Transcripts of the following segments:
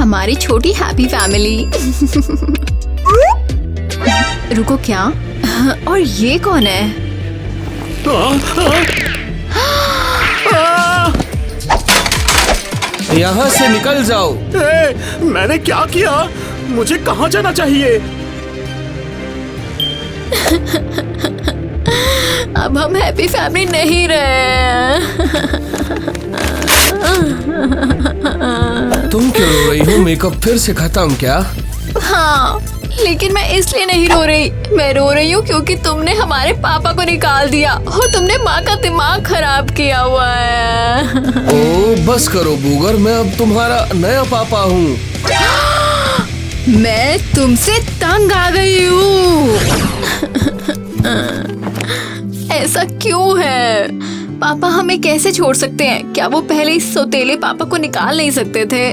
हमारी छोटी happy family. रुको, क्या? और ये कौन है? यहाँ से निकल जाओ। मैंने क्या किया? मुझे कहाँ जाना चाहिए? अब हम हैप्पी फैमिली नहीं रहे। तुम क्यों रो रही हो? मेकअप फिर से खत्म क्या? हाँ, लेकिन मैं इसलिए नहीं रो रही। मैं रो रही हूँ क्योंकि तुमने हमारे पापा को निकाल दिया और तुमने माँ का दिमाग खराब किया हुआ है। ओ बस करो बूगर, मैं अब तुम्हारा नया पापा हूँ। मैं तुमसे तंग आ गई हूँ। ऐसा क्यों है? पापा हमें कैसे छोड़ सकते हैं? क्या वो पहले इस सौतेले पापा को निकाल नहीं सकते थे?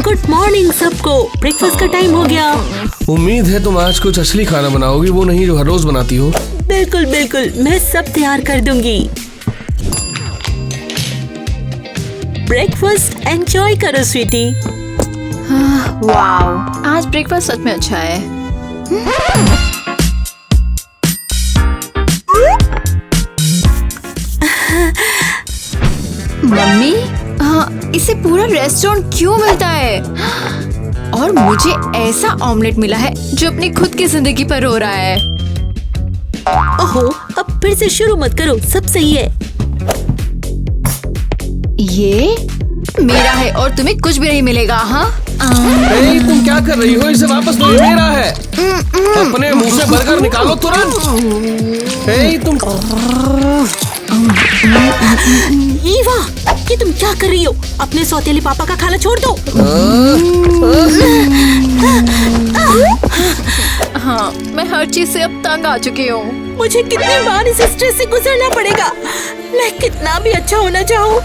गुड मॉर्निंग सबको, ब्रेकफास्ट का टाइम हो गया। उम्मीद है तुम आज कुछ असली खाना बनाओगी, वो नहीं जो हर रोज बनाती हो। बिल्कुल बिल्कुल, मैं सब तैयार कर दूंगी। ब्रेकफास्ट एंजॉय करो स्वीटी। वाओ, आज ब्रेकफास्ट सच में अच्छा है। मम्मी, हाँ, इसे पूरा रेस्टोरेंट क्यों मिलता है? और मुझे ऐसा ऑमलेट मिला है जो अपनी खुद की जिंदगी पर रो रहा है। ओहो, अब फिर से शुरू मत करो, सब सही है। ये मेरा है और तुम्हें कुछ भी नहीं मिलेगा। हाँ, तुम क्या कर रही हो? इसे वापस दो, ये मेरा है। अपने मुंह से बर्गर निकालो तुरंत। तुम ईवा, ये तुम क्या कर रही हो? अपने सौतेले पापा का खाना छोड़ दो। हाँ, मैं हर चीज से अब तंग आ चुकी हूँ। मुझे कितनी बार इस स्ट्रेस से गुजरना पड़ेगा? मैं कितना भी अच्छा होना चाहूँ,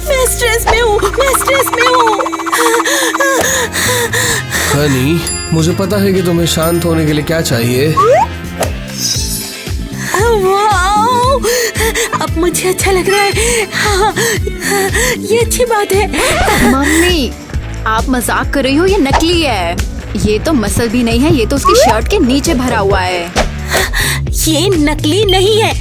मैं स्ट्रेस में हूँ, मैं स्ट्रेस में हूँ। हनी, मुझे पता है कि तुम्हें शांत होने के लिए क्या चाहिए। वाओ, अब मुझे अच्छा लग रहा है। हाँ, ये अच्छी बात है। मम्मी, आप मजाक कर रही हो? ये नकली है। ये तो मसल भी नहीं है, ये तो उसकी शर्ट के नीचे भरा हुआ है। ये नकली नहीं है,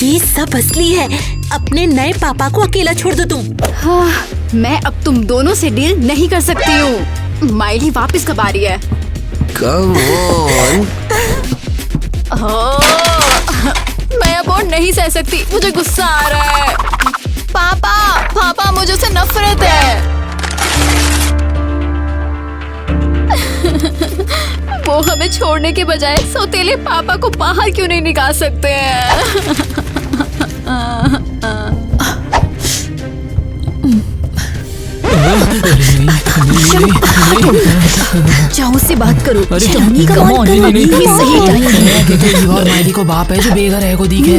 ये सब असली है। अपने नए पापा को अकेला छोड़ दो तुम। हाँ, मैं अब तुम दोनों से डील नहीं कर सकती हूँ। माइली वापस कब आ रही है? Come on। मैं अब और नहीं सह सकती, मुझे गुस्सा आ रहा है। पापा, मुझे उससे नफरत है। वो हमें छोड़ने के बजाय सौतेले पापा को बाहर क्यों नहीं निकाल सकते हैं? जाओ से बात करो। नहीं सही टाइम है। और माइली को बाप है जो बेघर है को दिखे।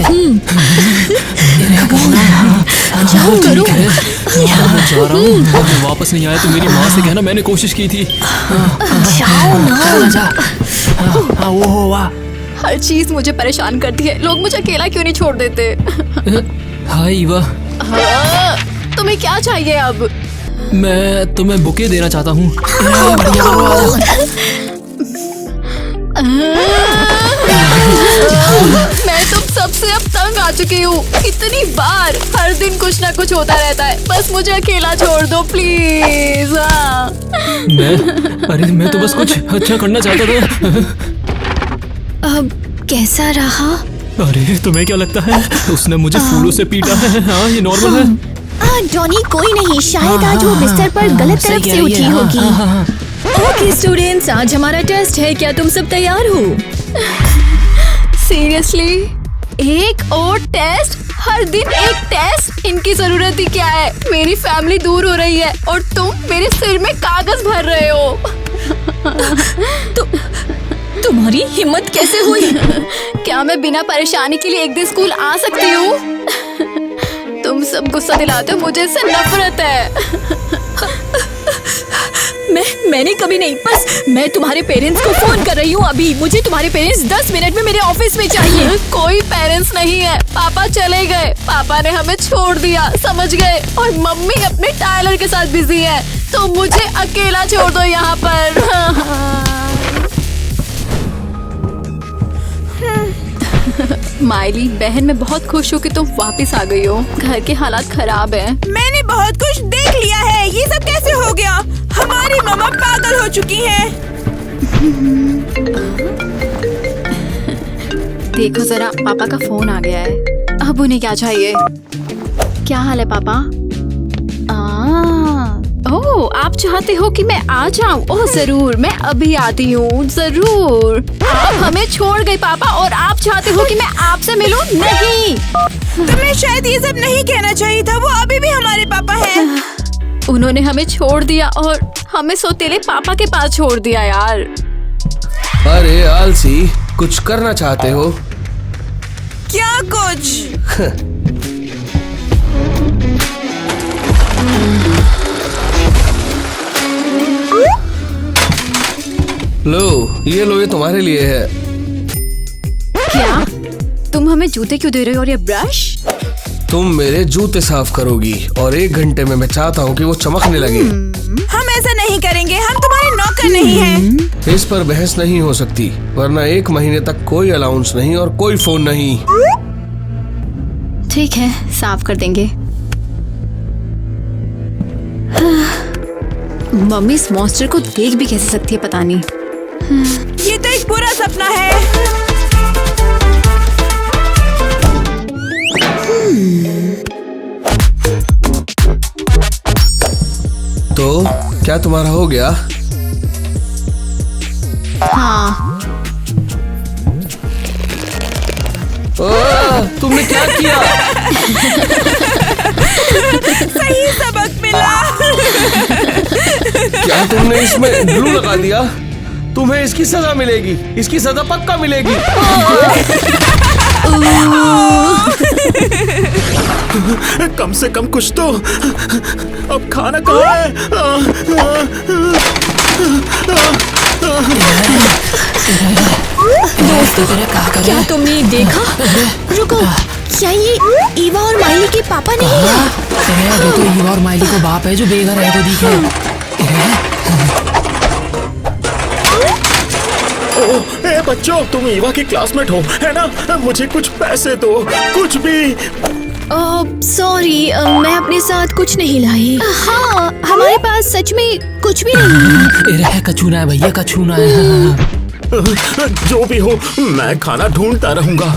जाओ करो। मैं जा रहा हूँ। वापस नहीं आया तो मेरी माँ से कहना मैंने कोशिश की थी। जाओ ना। वो वाह, हर चीज मुझे परेशान करती है। लोग मुझे अकेला क्यों नहीं छोड़ देते? हाय ईवा, तुम्हें क्या चाहिए अब? मैं तुम्हें बुके देना चाहता हूँ। मैं तुम सबसे अब तंग आ चुकी हूँ। कितनी बार हर दिन कुछ ना कुछ होता रहता है। बस मुझे अकेला छोड़ दो प्लीज। मैं तो बस कुछ अच्छा करना चाहता था। अब कैसा रहा? अरे तुम्हें क्या लगता है? उसने मुझे फूलों से पीटा है। हाँ, ये नॉर्मल है। जॉनी, कोई नहीं, शायद आज वो बिस्तर पर गलत तरफ से उठी होगी। ओके स्टूडेंट्स, आज हमारा टेस्ट है। क्या तुम सब तैयार हो? सीरियसली? एक और टेस्ट? हर दिन एक टेस्ट? इनकी जरूरत ही क्या है? मेरी फैमिली दूर हो रही है और तुम मेरे सिर में कागज भर रहे हो। तुम्हारी हिम्मत कैसे हुई? क्या मैं बिना परेशानी के लिए एक दिन स्कूल आ सकती हूँ? तुम सब गुस्सा दिलाते हो, मुझे इससे नफरत है। मैंने कभी नहीं, बस मैं तुम्हारे पेरेंट्स को फोन कर रही हूँ अभी। मुझे तुम्हारे पेरेंट्स 10 मिनट में मेरे ऑफिस में चाहिए। कोई पेरेंट्स नहीं है, पापा चले गए। पापा ने हमें छोड़ दिया, समझ गए? और मम्मी अपने टायलर के साथ बिजी है। तो मुझे अकेला छोड़ दो यहाँ पर। माइली बहन, मैं बहुत खुश हूँ कि तुम वापस आ गई हो। घर के हालात खराब हैं। मैंने बहुत कुछ देख लिया है। ये सब कैसे हो गया? हमारी मम्मा पागल हो चुकी है। देखो जरा, पापा का फोन आ गया है। अब उन्हें क्या चाहिए? क्या हाल है पापा? ओह, आप चाहते हो कि मैं आ जाऊं? ओह जरूर, मैं अभी आती हूँ, जरूर। आप हमें छोड़ गए पापा, और आप चाहते हो कि मैं आपसे मिलूं? नहीं, तुम्हें शायद ये सब नहीं कहना चाहिए था। वो अभी भी हमारे पापा हैं। उन्होंने हमें छोड़ दिया और हमें सौतेले पापा के पास छोड़ दिया यार। अरे आलसी, कुछ करना चाहते हो? क्या कुछ? लो, ये तुम्हारे लिए है। क्या? तुम हमें जूते क्यों दे रहे हो और ये ब्रश? तुम मेरे जूते साफ करोगी और 1 घंटे में मैं चाहता हूँ कि वो चमकने लगे। हम ऐसा नहीं करेंगे। हम तुम्हारे नौकर नहीं हैं। इस पर बहस नहीं हो सकती, वरना 1 महीने तक कोई अलाउंस नहीं और कोई फोन नहीं। ठीक है, साफ कर देंगे। मम्मी इस मॉन्स्टर को देख भी कैसे सकती है, पता नहीं। ये तो एक बुरा सपना है। तो क्या तुम्हारा हो गया? हाँ, तुमने क्या किया? सही सबक मिला। क्या तुमने इसमें ग्लू लगा दिया? तुम्हें इसकी सजा मिलेगी। इसकी सजा पक्का मिलेगी। कम से कम कुछ तो। अब खाना कहाँ है? क्या तुमने देखा? रुको, क्या ये ईवा और माइली के पापा नहीं है? ये तो ईवा और माइली को बाप है जो बेघर है तो दिखे। ए बच्चों, तुम ईवा की क्लासमेट हो, है ना? मुझे कुछ पैसे दो, कुछ भी। सॉरी, मैं अपने साथ कुछ नहीं लाई। हाँ, हमारे पास सच में कुछ भी नहीं है। कछूना है भैया, कछूना है। जो भी हो, मैं खाना ढूंढता रहूंगा।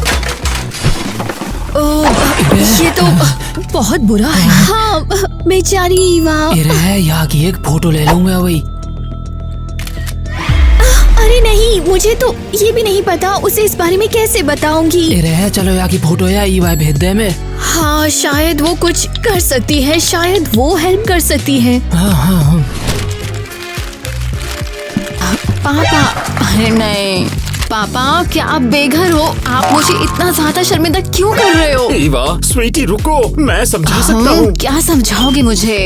ये तो बहुत बुरा है। हाँ, बेचारी ईवा। यहाँ की एक फोटो ले लूं मैं वही। अरे नहीं, मुझे तो ये भी नहीं पता। उसे इस बारे में कैसे बताऊंगी? चलो यहाँ की फोटो है, ईवा भेज दे मैं। हाँ, शायद वो कुछ कर सकती है, शायद वो हेल्प कर सकती है। हाँ। पापा, अरे नहीं पापा, क्या आप बेघर हो? आप मुझे इतना ज्यादा शर्मिंदा क्यों कर रहे हो? ईवा, स्वीटी रुको, मैं समझा सकता हूँ। क्या समझाओगे मुझे?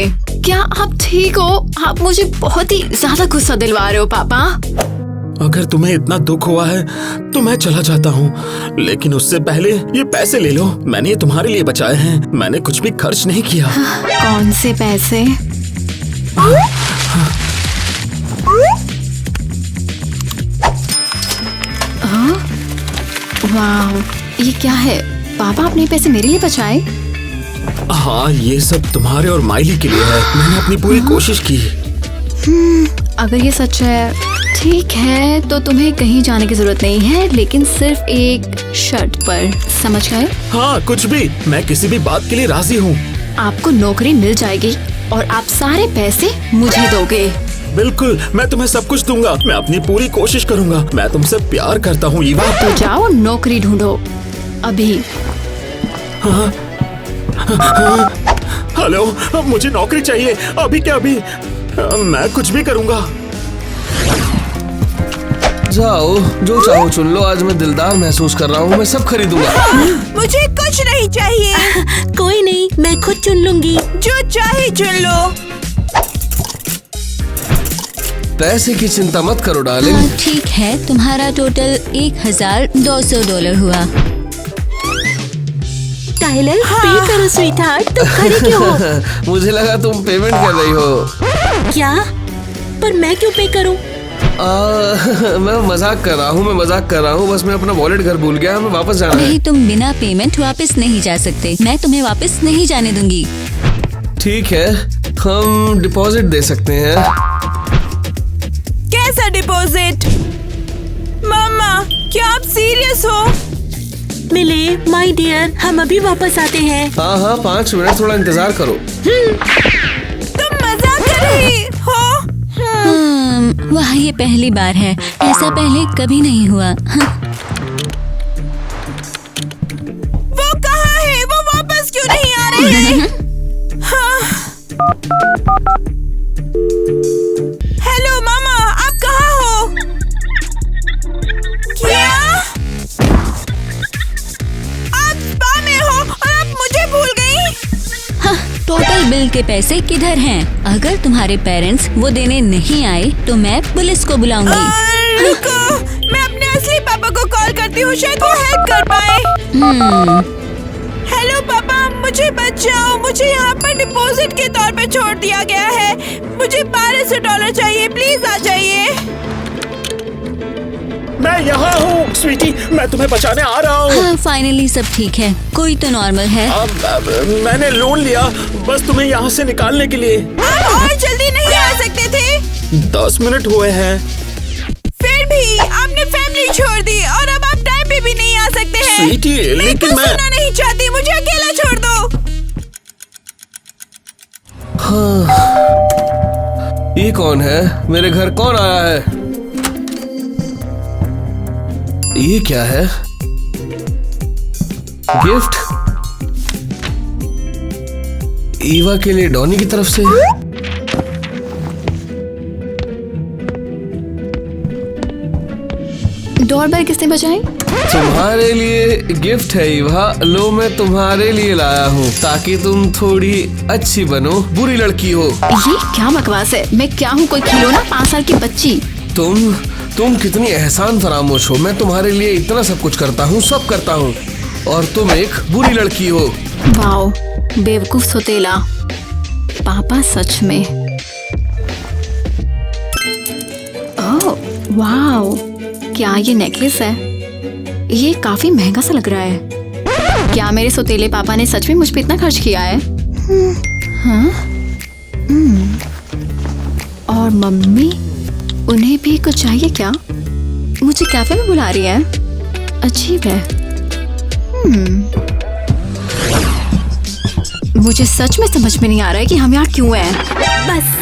क्या आप ठीक हो? आप मुझे बहुत ही ज्यादा गुस्सा दिलवा रहे हो पापा। अगर तुम्हें इतना दुख हुआ है तो मैं चला जाता हूँ, लेकिन उससे पहले ये पैसे ले लो। मैंने ये तुम्हारे लिए बचाए हैं। मैंने कुछ भी खर्च नहीं किया। कौन से पैसे? वाह, ये क्या है? पापा आपने पैसे मेरे लिए बचाए? हाँ, ये सब तुम्हारे और माइली के लिए है। मैंने अपनी पूरी कोशिश की। अगर ये सच है, ठीक है, तो तुम्हें कहीं जाने की जरूरत नहीं है, लेकिन सिर्फ एक शर्त पर। समझ गए? हाँ, कुछ भी। मैं किसी भी बात के लिए राजी हूँ। आपको नौकरी मिल जाएगी और आप सारे पैसे मुझे दोगे। बिल्कुल, मैं तुम्हें सब कुछ दूंगा। मैं अपनी पूरी कोशिश करूंगा। मैं तुमसे प्यार करता हूँ ईवा। तो जाओ नौकरी ढूंढो अभी। हेलो, मुझे नौकरी चाहिए अभी के अभी। मैं कुछ भी करूंगा। जाओ, जो चाहो चुन लो। आज मैं दिलदार महसूस कर रहा हूँ। मैं सब खरीदूंगा। मुझे कुछ नहीं चाहिए। कोई नहीं, मैं खुद चुन लूंगी। जो चाहे चुन लो। पैसे की चिंता मत करो डार्लिंग। ठीक है, तुम्हारा टोटल $1200 हुआ। टाइलर पे करो स्वीटहार्ट, तुम खड़े क्यों हो? मुझे लगा तुम पेमेंट कर रही हो। क्या? पर मैं क्यों पे करूं? मैं मजाक कर रहा हूँ, बस मैं अपना वॉलेट घर भूल गया, हमें वापस जाना है। नहीं, तुम बिना पेमेंट वापस नहीं जा सकते। मैं तुम्हें वापस नहीं जाने दूंगी। ठीक है, हम डिपॉजिट दे सकते हैं। कैसा डिपॉजिट? मम्मा, क्या आप सीरियस हो? मिले माय डियर, हम अभी वापस आते हैं। हाँ 5 मिनट, थोड़ा इंतजार करो। तुम मजाक कर रही हो? वाह, ये पहली बार है, ऐसा पहले कभी नहीं हुआ। वो कहाँ है? वो वापस क्यों नहीं आ रहे हैं? हेलो मामा, आप कहाँ हो? क्या? आप स्पा में हो और आप मुझे भूल गई? टोटल बिल के पैसे किधर हैं? अगर तुम्हारे पेरेंट्स वो देने नहीं आए तो मैं पुलिस को बुलाऊंगी। रुको, मैं अपने असली पापा को कॉल करती हूँ, शायद वो हेल्प कर पाए। हेलो पापा, मुझे बचाओ, मुझे यहाँ पर डिपॉजिट के तौर पे छोड़ दिया गया है। मुझे $1200 चाहिए, प्लीज आ जाइए। मैं यहाँ हूँ स्वीटी, मैं तुम्हें बचाने आ रहा हूँ। हाँ, फाइनली सब ठीक है। कोई तो नॉर्मल है। अब मैंने लोन लिया बस तुम्हें यहाँ से निकालने के लिए। आप और जल्दी नहीं आ सकते थे? 10 मिनट हुए हैं। फिर भी आपने फैमिली छोड़ दी और अब आप टाइम पे भी नहीं आ सकते हैं। स्वीटी, लेकिन मैं सुनना नहीं चाहती, मुझे अकेला छोड़ दो। ये कौन है? मेरे घर कौन आया है? ये क्या है? गिफ्ट ईवा के लिए डॉनी की तरफ से। डोरबेल किसने बजाई? तुम्हारे लिए गिफ्ट है ईवा, लो मैं तुम्हारे लिए लाया हूँ ताकि तुम थोड़ी अच्छी बनो, बुरी लड़की हो। ये क्या बकवास है? मैं क्या हूँ, कोई खिलौना? 5 साल की बच्ची। तुम कितनी एहसान फरामोश हो। मैं तुम्हारे लिए इतना सब कुछ करता हूँ, सब करता हूँ, और तुम एक बुरी लड़की हो। वाओ, बेवकूफ सोतेला। पापा सच में। ओह वाओ, क्या ये नेकलेस है? ये काफी महंगा सा लग रहा है। क्या मेरे सोतेले पापा ने सच में मुझ पे इतना खर्च किया है? हाँ? और मम्मी, उन्हें भी कुछ चाहिए क्या? मुझे कैफे में बुला रही है, अजीब है। मुझे सच में समझ में नहीं आ रहा है कि हम यहाँ क्यों हैं। बस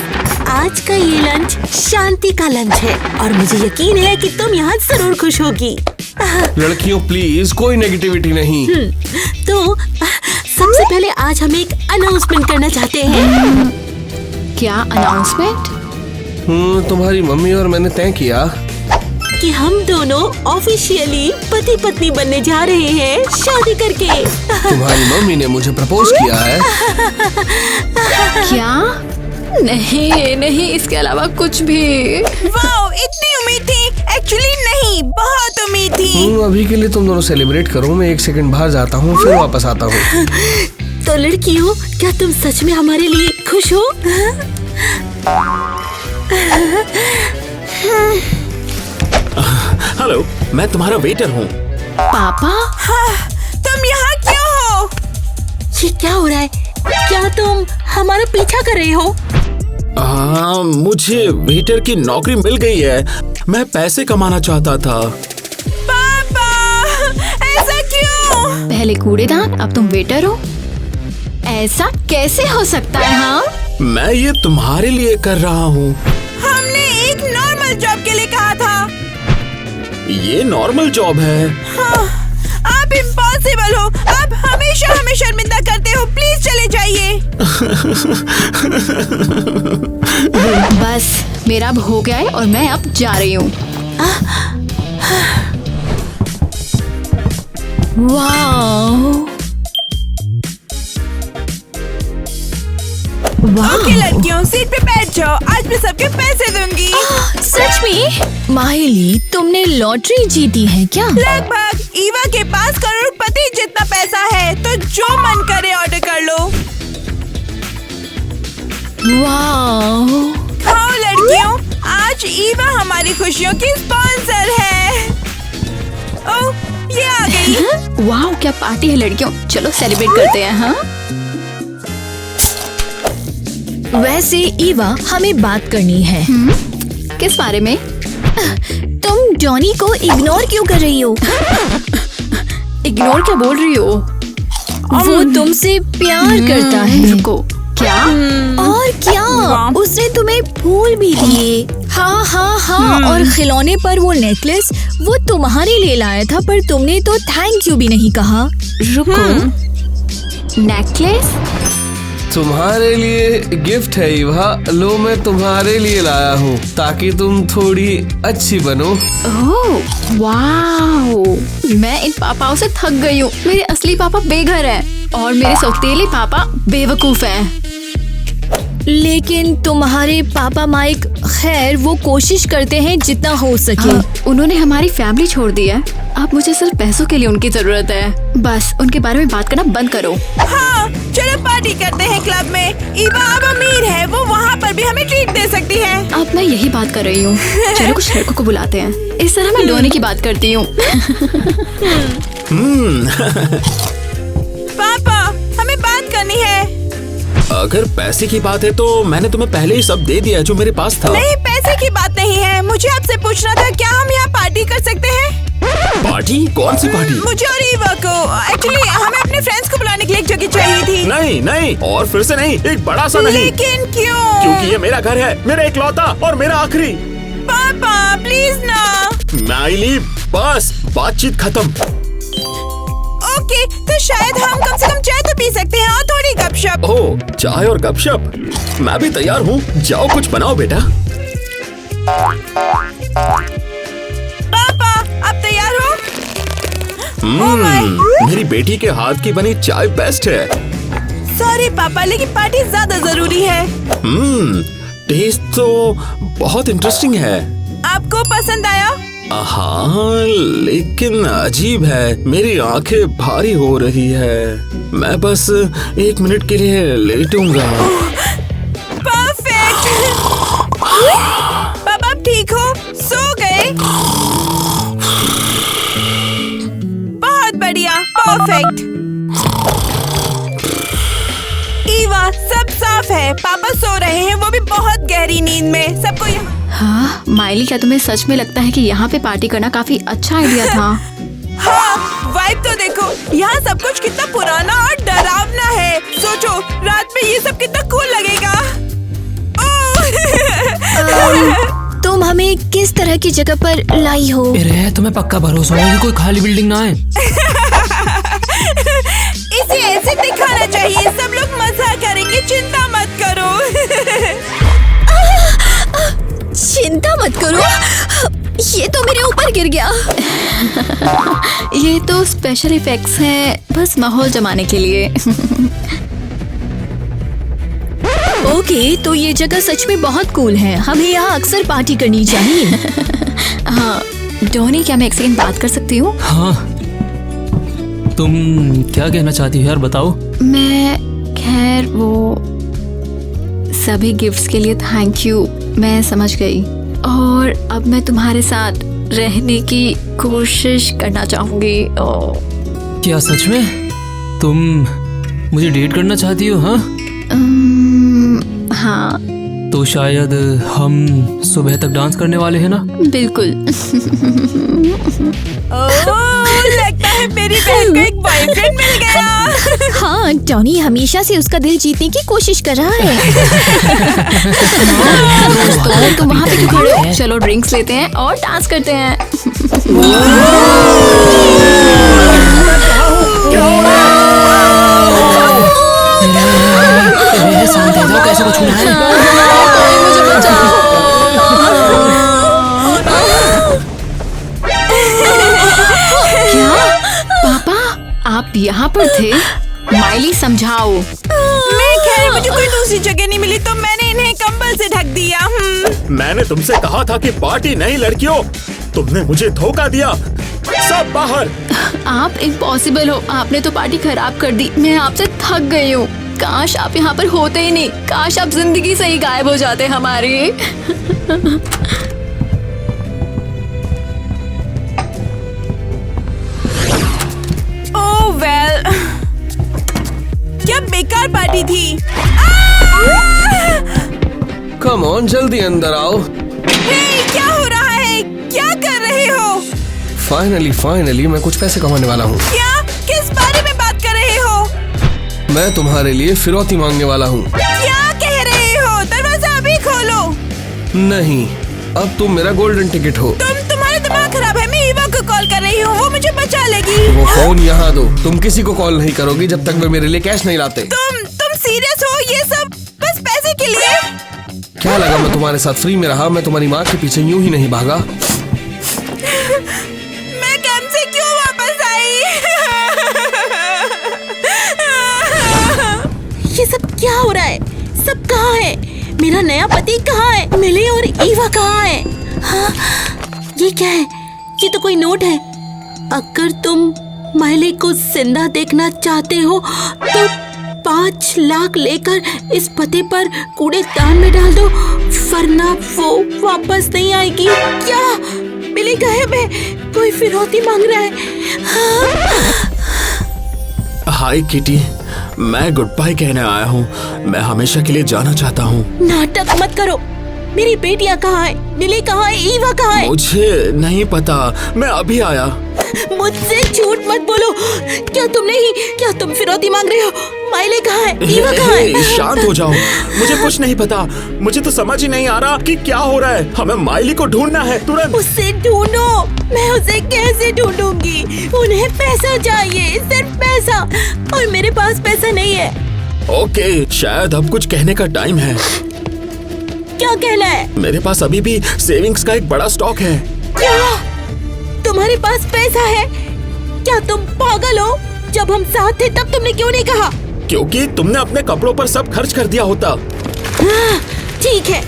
आज का ये लंच शांति का लंच है और मुझे यकीन है कि तुम यहाँ जरूर खुश होगी। लड़कियों प्लीज, कोई नेगेटिविटी नहीं। तो सबसे पहले आज हम एक अनाउंसमेंट करना चाहते हैं। क्या अनाउंसमेंट? तुम्हारी मम्मी और मैंने तय किया कि हम दोनों ऑफिशियली पति पत्नी बनने जा रहे हैं शादी करके। तुम्हारी मम्मी ने मुझे प्रपोज किया है। क्या? नहीं, इसके अलावा कुछ भी। वाओ, इतनी उम्मीद थी? एक्चुअली नहीं, बहुत उम्मीद थी। अभी के लिए तुम दोनों सेलिब्रेट करो, मैं 1 सेकंड बाहर जाता हूँ, फिर वापस आता हूँ। तो लड़कियों, क्या तुम सच में हमारे लिए खुश हो? हेलो, मैं तुम्हारा वेटर हूँ। पापा? तुम यहाँ क्यों हो? ये क्या हो रहा है? क्या तुम हमारा पीछा कर रहे हो? मुझे वेटर की नौकरी मिल गई है। मैं पैसे कमाना चाहता था। पापा, ऐसा क्यों? पहले कूड़ेदान, अब तुम वेटर हो? ऐसा कैसे हो सकता है? हाँ, मैं ये तुम्हारे लिए कर रहा हूँ। हमने एक नॉर्मल जॉब के लिए कहा था। ये नॉर्मल जॉब है। हाँ, आप इम्पॉसिबल हो। आप हमेशा हमें शर्मिंदा करते हो। प्लीज चले जाइए। बस मेरा अब हो गया है और मैं अब जा रही हूँ। वाओ, ओके लड़कियों, सीट पे बैठ जाओ। आज मैं सबके पैसे दूंगी। सच में? माहिली, तुमने लॉटरी जीती है क्या? लगभग। ईवा के पास करोड़पति पता ही जितना पैसा है, तो जो मन करे ऑर्डर कर लो। वाओ, खाओ लड़कियों, आज ईवा हमारी खुशियों की स्पॉन्सर है। ओह, ये आ गई। वाओ, क्या पार्टी है लड़कियों, चलो सेलिब्रेट करते हैं। हाँ, वैसे ईवा, हमें बात करनी है। किस बारे में? तुम जॉनी को इग्नोर क्यों कर रही हो? इग्नोर क्या बोल रही हो? वो तुमसे प्यार करता है। रुको, क्या? और क्या, उसने तुम्हें फूल भी दिए। हाँ हाँ हाँ, और खिलौने पर वो नेकलेस वो तुम्हारे लिए लाया था, पर तुमने तो थैंक यू भी नहीं कहा। रुको, नेकलेस? तुम्हारे लिए गिफ्ट है ईवा, लो मैं तुम्हारे लिए लाया हूँ ताकि तुम थोड़ी अच्छी बनो। ओह वाओ, मैं इन पापाओं से थक गई हूँ। मेरे असली पापा बेघर हैं और मेरे सौतेले पापा बेवकूफ हैं। लेकिन तुम्हारे पापा माइक, खैर वो कोशिश करते हैं जितना हो सके। उन्होंने हमारी फैमिली छोड़ दी है, अब मुझे सिर्फ पैसों के लिए उनकी जरूरत है। बस उनके बारे में बात करना बंद करो। हाँ, चलो पार्टी करते हैं क्लब में। ईवा अब अमीर है, वो वहाँ पर भी हमें ट्रीट दे सकती है। अब मैं यही बात कर रही हूँ। चलो कुछ लड़कों को बुलाते हैं। इस तरह मैं डोनी की बात करती हूँ। पापा, हमें बात करनी है। अगर पैसे की बात है तो मैंने तुम्हें पहले ही सब दे दिया है जो मेरे पास था। नहीं, पैसे की बात नहीं है। मुझे आपसे पूछना था, क्या हम यहाँ पार्टी कर सकते हैं? पार्टी? कौन सी पार्टी? मुझे और ईवा को एक्चुअली हमें अपने फ्रेंड्स को बुलाने के लिए एक जगह चाहिए थी। नहीं नहीं, और फिर से नहीं, एक बड़ा सा नहीं। लेकिन क्यों? क्योंकि ये मेरा घर है, मेरा इकलौता और मेरा आखिरी। पापा प्लीज ना। माइली, बस बातचीत खत्म। ओके, तो शायद हम कम से कम चाय तो पी सकते हैं और थोड़ी गपशप। ओह, चाय और गपशप? मैं भी तैयार हूँ, जाओ कुछ बनाओ बेटा। पापा, आप तैयार हो? मेरी बेटी के हाथ की बनी चाय बेस्ट है। सॉरी पापा, लेकिन पार्टी ज्यादा जरूरी है। टेस्ट तो बहुत इंटरेस्टिंग है। आपको पसंद आया? हाँ, लेकिन अजीब है, मेरी आंखें भारी हो रही है। मैं बस 1 मिनट के लिए लेटूंगा। परफेक्ट। पापा आप ठीक हो? सो गए? बहुत बढ़िया, परफेक्ट। ईवा, सब साफ है। पापा सो रहे हैं, वो भी बहुत गहरी नींद में। सबको हाँ, माइली, क्या तुम्हें सच में लगता है कि यहाँ पे पार्टी करना काफी अच्छा आइडिया था? हाँ, वाइब तो देखो, यहाँ सब कुछ कितना पुराना और डरावना है। सोचो, रात में ये सब कितना कूल लगेगा। तुम हमें किस तरह की जगह पर लाई हो? अरे तुम्हें पक्का भरोसा है कि कोई खाली बिल्डिंग ना है? इसे ऐसे दिखाना चाहिए, सब लोग मजा करेंगे, चिंता मत करो। चिंता मत करो, ये तो मेरे ऊपर गिर गया। ये तो स्पेशल इफेक्ट्स हैं, बस माहौल जमाने के लिए। ओके, तो ये जगह सच में बहुत कूल है, हमें यहाँ अक्सर पार्टी करनी चाहिए। हाँ, डोनी, क्या मैं एक सेकंड बात कर सकती हूँ? हाँ, तुम क्या कहना चाहती हो यार, बताओ। मैं, खैर वो सभी गिफ्ट्स के लिए थैंक यू, मैं समझ गई। और अब मैं तुम्हारे साथ रहने की कोशिश करना चाहूंगी। क्या सच में तुम मुझे डेट करना चाहती हो? हाँ हाँ, तो शायद हम सुबह तक डांस करने वाले हैं ना? बिल्कुल। लगता है मेरी बहन को एक बॉयफ्रेंड मिल गया। हाँ, टॉनी हमेशा से उसका दिल जीतने की कोशिश कर रहा है। दोस्तों, तुम वहाँ पे क्यों खड़े हो? चलो ड्रिंक्स लेते हैं और डांस करते हैं। शांत हो जाओ, कैसे को छूना है? कोई मुझे बचाओ। क्या? पापा, आप यहाँ पर थे? माइली, समझाओ। मैं खैर, मुझे कोई दूसरी जगह नहीं मिली तो मैंने इन्हें कंबल से ढक दिया। मैंने तुमसे कहा था कि पार्टी नहीं लड़कियों, तुमने मुझे धोखा दिया। सब बाहर। आप इम्पॉसिबल हो। आपने तो पार्टी खराब कर दी। मैं आपसे थक गई हूँ। काश आप यहाँ पर होते ही नहीं। काश आप जिंदगी से ही गायब हो जाते हमारी। ओह वेल, क्या बेकार पार्टी थी। कम ऑन, जल्दी अंदर आओ। हे, क्या हो रहा है? क्या कर रहे हो? फाइनली मैं कुछ पैसे कमाने वाला हूँ। क्या? किस बारे में बात कर रहे हो? मैं तुम्हारे लिए फिरौती मांगने वाला हूँ। क्या कह रहे हो? दरवाजा अभी खोलो। नहीं, अब तुम मेरा गोल्डन टिकट हो। तुम्हारा दिमाग खराब है। मैं ईवा को कॉल कर रही हूँ, वो मुझे बचा लेगी। वो फोन यहाँ दो। तुम किसी को कॉल नहीं करोगी जब तक वे मेरे लिए कैश नहीं लाते। तुम सीरियस हो? ये सब बस पैसे के लिए? क्या लगा मैं तुम्हारे साथ फ्री में रहा? मैं तुम्हारी माँ के पीछे यूं ही नहीं भागा। मैं काम से क्यों वापस आई? ये सब क्या हो रहा है? सब कहाँ है? मेरा नया पति कहाँ है? मिली और ईवा कहाँ है? हाँ, ये क्या है? ये तो कोई नोट है। अगर तुम माइली को जिंदा देखना चाहते हो तो 5 लाख लेकर इस पते पर कूड़ेदान में डाल दो, वरना वो वापस नहीं आएगी। क्या? मिली गायब है। कोई फिरौती मांग रहा है। हाँ। हाय किटी, मैं गुड बाय कहने आया हूँ। मैं हमेशा के लिए जाना चाहता हूँ। नाटक मत करो। मेरी बेटियां कहाँ है? मिली कहाँ है? ईवा कहाँ है? मुझे नहीं पता, मैं अभी आया। मुझसे झूठ मत बोलो। क्या तुम फिरौती मांग रहे हो? माइले कहाँ है? ईवा कहाँ है? शांत हो जाओ। मुझे कुछ नहीं पता। मुझे तो समझ ही नहीं आ रहा कि क्या हो रहा है। हमें माइली को ढूंढना है तुरंत। उसे ढूंढो। मैं उसे कैसे ढूंढूंगी? उन्हें पैसा चाहिए, सिर्फ पैसा, और मेरे पास पैसा नहीं है। ओके, शायद अब कुछ कहने का टाइम है। क्या कहना है? मेरे पास अभी भी सेविंग्स का एक बड़ा स्टॉक है। क्या? तुम्हारे पास पैसा है? क्या तुम पागल हो? जब हम साथ थे तब तुमने क्यों नहीं कहा? क्योंकि तुमने अपने कपड़ों पर सब खर्च कर दिया होता। हाँ, ठीक है,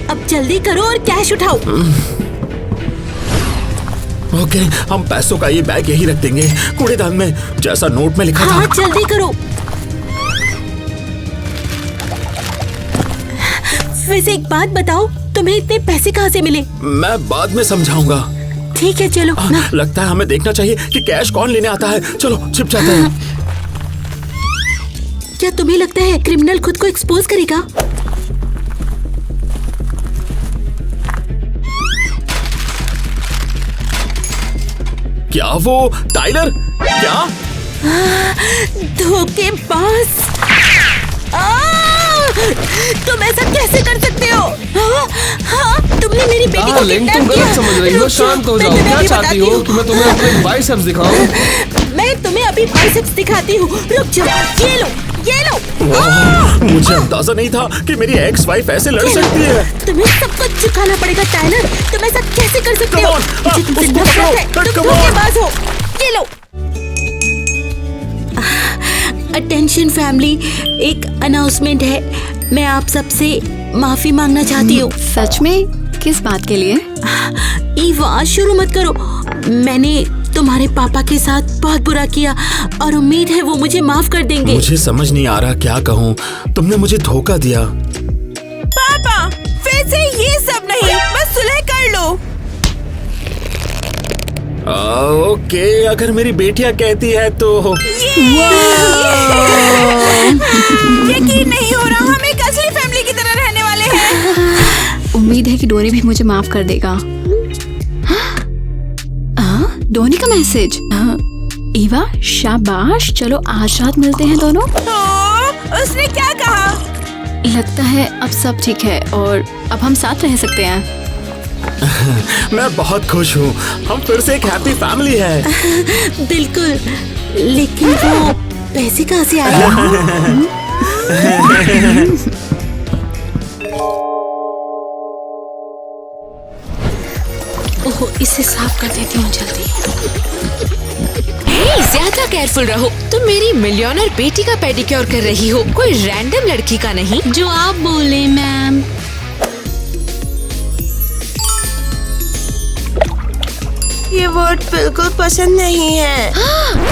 अब जल्दी करो और कैश उठाओ। ओके, हम पैसों का ये बैग यही रख देंगे, कूड़ेदान में, जैसा नोट में लिखा हाँ, था। जल्दी करो। वैसे एक बात बताओ, तुम्हें इतने पैसे कहाँ से मिले? मैं बाद में समझाऊंगा। ठीक है, चलो। लगता है हमें देखना चाहिए कि कैश कौन लेने आता है। चलो छिप जाते हैं। क्या तुम्हें लगता है क्रिमिनल खुद को एक्सपोज करेगा? क्या वो टाइलर? क्या? धोखेबाज! तुम ऐसा कैसे कर सकते हो? हाँ, तुमने मेरी बेटी को डार्लिंग, तुम गलत समझ रही हो। शांत हो जाओ। क्या चाहती हो कि मैं तुम्हें अपने बाइसेप्स दिखाऊं? मैं तुम्हें अभी बाइसेप्स दिखाती हूँ। रुक जाओ। ये लो, ये लो। मुझे अंदाजा नहीं था कि मेरी एक्स वाइफ ऐसे लड़ सकती है। तुम्हें सब कुछ चुकाना पड़ेगा टाइलर। तुम ऐसा कैसे कर सकते हो? Come on, मुझे तुमसे उसको नफरत है। पकड़ो, तुम come on। धोखेबाज हो। ये लो। अटेंशन फैमिली, एक अनाउंसमेंट है। मैं आप सबसे माफी मांगना चाहती हूँ। सच में? किस बात के लिए? ईवा, शुरू मत करो। मैंने तुम्हारे पापा के साथ बहुत बुरा किया और उम्मीद है वो मुझे माफ कर देंगे। मुझे समझ नहीं आ रहा क्या कहूँ। तुमने मुझे धोखा दिया। पापा, फिर से ये सब नहीं, बस सुलह कर लो। ओके, अगर मेरी बेटियां कहती है तो। यकीन नहीं हो रहा, हम एक असली फैमिली की तरह रहने वाले हैं। उम्मीद है कि डोनी भी मुझे माफ कर देगा। डोनी का मैसेज। ईवा, शाबाश, चलो आज रात मिलते हैं दोनों। उसने क्या कहा? लगता है अब सब ठीक है और अब हम साथ रह सकते हैं। मैं बहुत खुश हूँ। हम फिर से एक हैप्पी फैमिली है। बिल्कुल, लेकिन वो पैसे कहाँ से आए? ओह, इसे साफ कर देती हूँ जल्दी। ज्यादा केयरफुल रहो। तुम मेरी मिलियनर बेटी का पेडिक्योर कर रही हो, कोई रैंडम लड़की का नहीं। जो आप बोले मैम। ये वर्ड बिल्कुल पसंद नहीं है।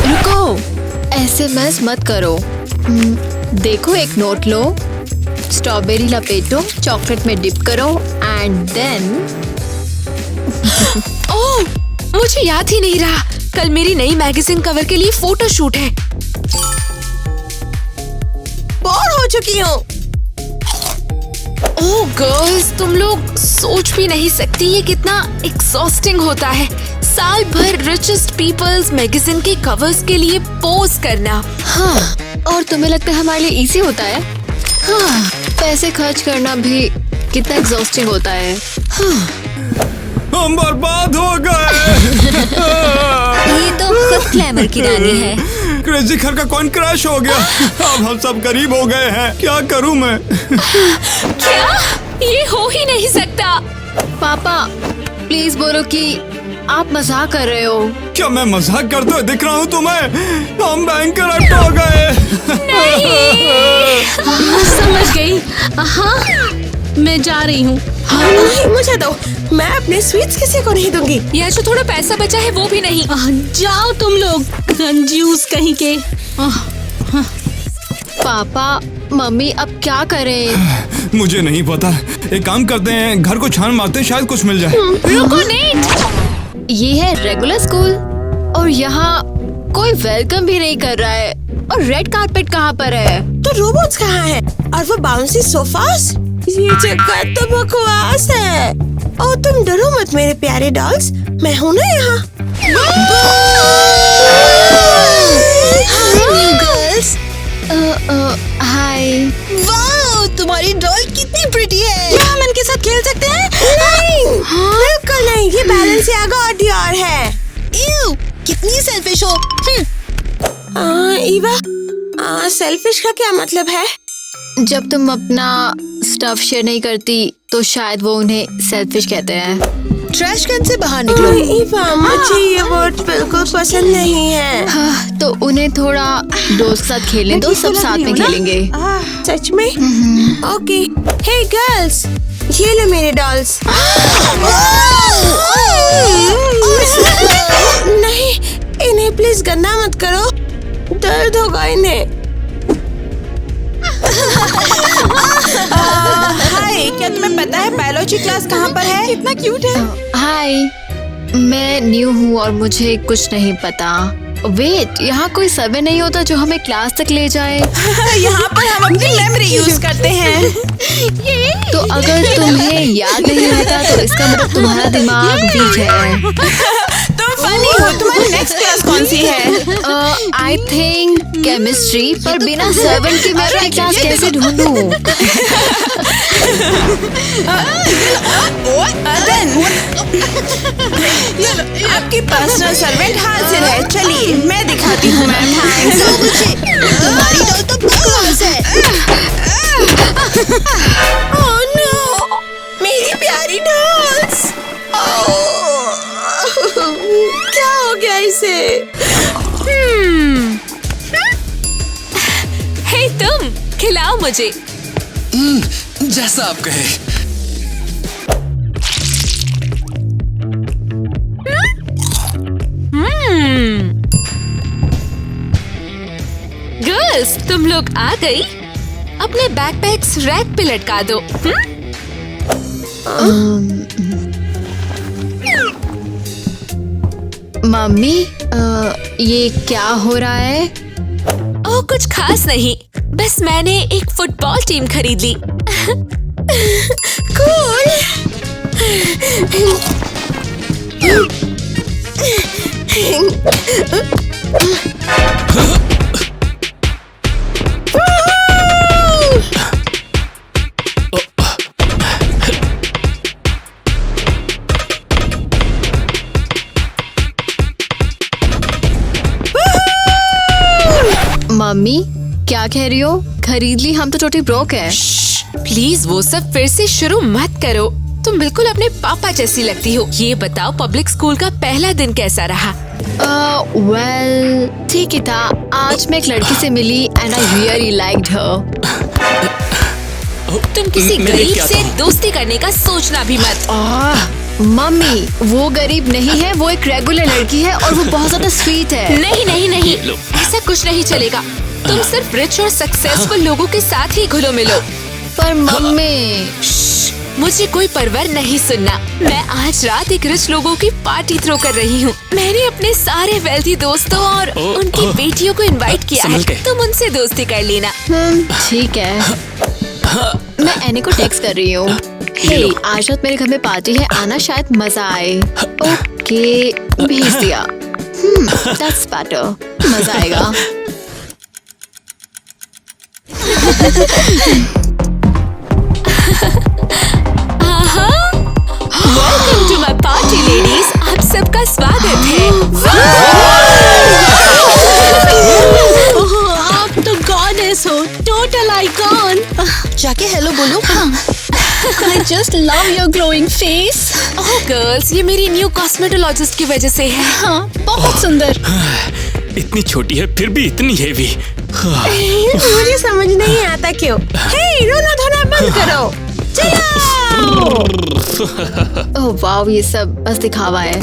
रुको, एसएमएस मत करो। देखो, एक नोट लो, स्ट्रॉबेरी लपेटो, चॉकलेट में डिप करो एंड देन। ओह, मुझे याद ही नहीं रहा, कल मेरी नई मैगजीन कवर के लिए फोटो शूट है। बोर हो चुकी हूँ। ओह गर्ल्स, तुम लोग सोच भी नहीं सकती ये कितना एग्जॉस्टिंग होता है। साल भर रिचेस्ट पीपल्स मैगजीन के कवर्स के लिए पोज करना। हाँ, और तुम्हें लगता है हमारे लिए इजी होता है? हाँ, पैसे खर्च करना भी कितना एग्जॉस्टिंग होता है। हाँ। हम बर्बाद हो गए। ये तो खुद ग्लैमर की रानी है। क्रेजी कार का कौन क्रैश हो गया। अब हम सब गरीब हो गए हैं, क्या करूं मैं। क्या? ये हो ही नहीं सकता। पापा, प्लीज बोलो कि आप मजाक कर रहे हो। क्या मैं मजाक करते हुए दिख रहा हूँ तुम्हें? हम बैंकरप्ट हो गए। समझ गई। हाँ, मैं जा रही हूँ। नहीं, मुझे दो, मैं अपने स्वीट्स किसी को नहीं दूंगी। यह जो थोड़ा पैसा बचा है वो भी नहीं। जाओ तुम लोग, कंजूस कहीं के। पापा, मम्मी अब क्या करें? मुझे नहीं पता, एक काम करते हैं, घर को छान मारते हैं, शायद कुछ मिल जाए। रुको नेट, ये है रेगुलर स्कूल और यहाँ कोई वेलकम भी नहीं कर रहा है। और रेड कारपेट कहाँ पर है? तो रोबोट्स कहाँ हैं? और वो बाउंसी सोफास? ये जगह तो बकवास है। और तुम डरो मत मेरे प्यारे डॉल्स, मैं हूँ ना यहाँ। हाय न्यू गर्ल्स। हाय। वाह, तुम्हारी डॉल कितनी प्रिटी है। क्या हम इनके साथ खेल सकते हैं? नहीं, बिल्कुल नहीं, ये बैलेंसियागा और डियोर है। इव, कितनी सेल्फिश हो। ईवा, सेल्फिश का क्या मतलब है? जब तुम अपना स्टफ शेयर नहीं करती तो शायद वो उन्हें सेल्फिश कहते हैं। ट्रैश कैन से बाहर निकलो। ईवा, मुझे ये वर्ड बिल्कुल पसंद नहीं है। हाँ, तो उन्हें थोड़ा दोस्त के साथ खेलने दो, सब साथ में खेलेंगे। सच में? ओके। हे गर्ल्स, ये लो मेरे डॉल्स। नहीं, इन्हें प्लीज गंदा मत करो, दर्द होगा इन्हें। हाय, क्या तुम्हें पता है बायोलॉजी क्लास कहाँ पर है? कितना क्यूट है। हाय, मैं न्यू हूँ और मुझे कुछ नहीं पता। वेट, यहाँ कोई सर्वे नहीं होता जो हमें क्लास तक ले जाए? यहाँ पर हम अपनी मेमोरी यूज करते हैं। तो अगर तुम्हें याद नहीं रहता तो इसका मतलब तुम्हारा दिमाग वीक है। तुम फनी हो। तुम्हारी नेक्स्ट क्लास कौन सी है? आई थिंक केमिस्ट्री, पर बिना सर्वेंट के मैं अपनी क्लास कैसे ढूंढूं? आपकी पर्सनल सर्वेंट हाजिर है। चलिए, मैं दिखाती हूँ मैम। तुम्हारी डॉल तो बकवास है। ओह नो, मेरी प्यारी डॉल्स। क्या हो गया इसे? हे तुम, खिलाओ मुझे। जैसा आप कहे। गर्ल्स, तुम लोग आ गई? अपने बैकपैक्स रैक पे लटका दो। मम्मी, ये क्या हो रहा है? ओह, कुछ खास नहीं, बस मैंने एक फुटबॉल टीम खरीद ली। मम्मी, क्या कह रही हो? खरीद ली? हम तो टोटली ब्रोक है। प्लीज वो सब फिर से शुरू मत करो। तुम बिल्कुल अपने पापा जैसी लगती हो। ये बताओ, पब्लिक स्कूल का पहला दिन कैसा रहा? वेल, ठीक ही था। आज मैं एक लड़की से मिली एंड आई रियली लाइक्ड हर। तुम किसी गरीब से दोस्ती करने का सोचना भी मत। मम्मी वो गरीब नहीं है, वो एक रेगुलर लड़की है और वो बहुत ज्यादा स्वीट है। नहीं नहीं नहीं, ऐसा कुछ नहीं चलेगा। तुम सिर्फ रिच और सक्सेसफुल लोगों के साथ ही घुलो मिलो। पर मम्मी, मुझे कोई परवर नहीं सुनना। मैं आज रात एक रिच लोगों की पार्टी थ्रो कर रही हूँ। मैंने अपने सारे वेल्थी दोस्तों और उनकी बेटियों को इनवाइट किया है। तुम उनसे दोस्ती कर लेना। ठीक है। मैं एनी को टेक्स्ट कर रही हूँ। हे, आज रात मेरे घर में पार्टी है, आना, शायद मजा आए। ओके, भेज दिया। That's better. मजा आएगा। Welcome to my party ladies. आप सबका स्वागत है। आप तो गॉडेस हो, टोटल आइकॉन। जाके हेलो बोलो। I just love your glowing face. Oh girls, ये मेरी न्यू कॉस्मेटोलॉजिस्ट की वजह से है। हाँ, बहुत सुंदर। इतनी छोटी है फिर भी इतनी हेवी। मुझे समझ नहीं आता क्यों। हे, रोना धोना बंद करो। ओह वाव, ये सब बस दिखावा है।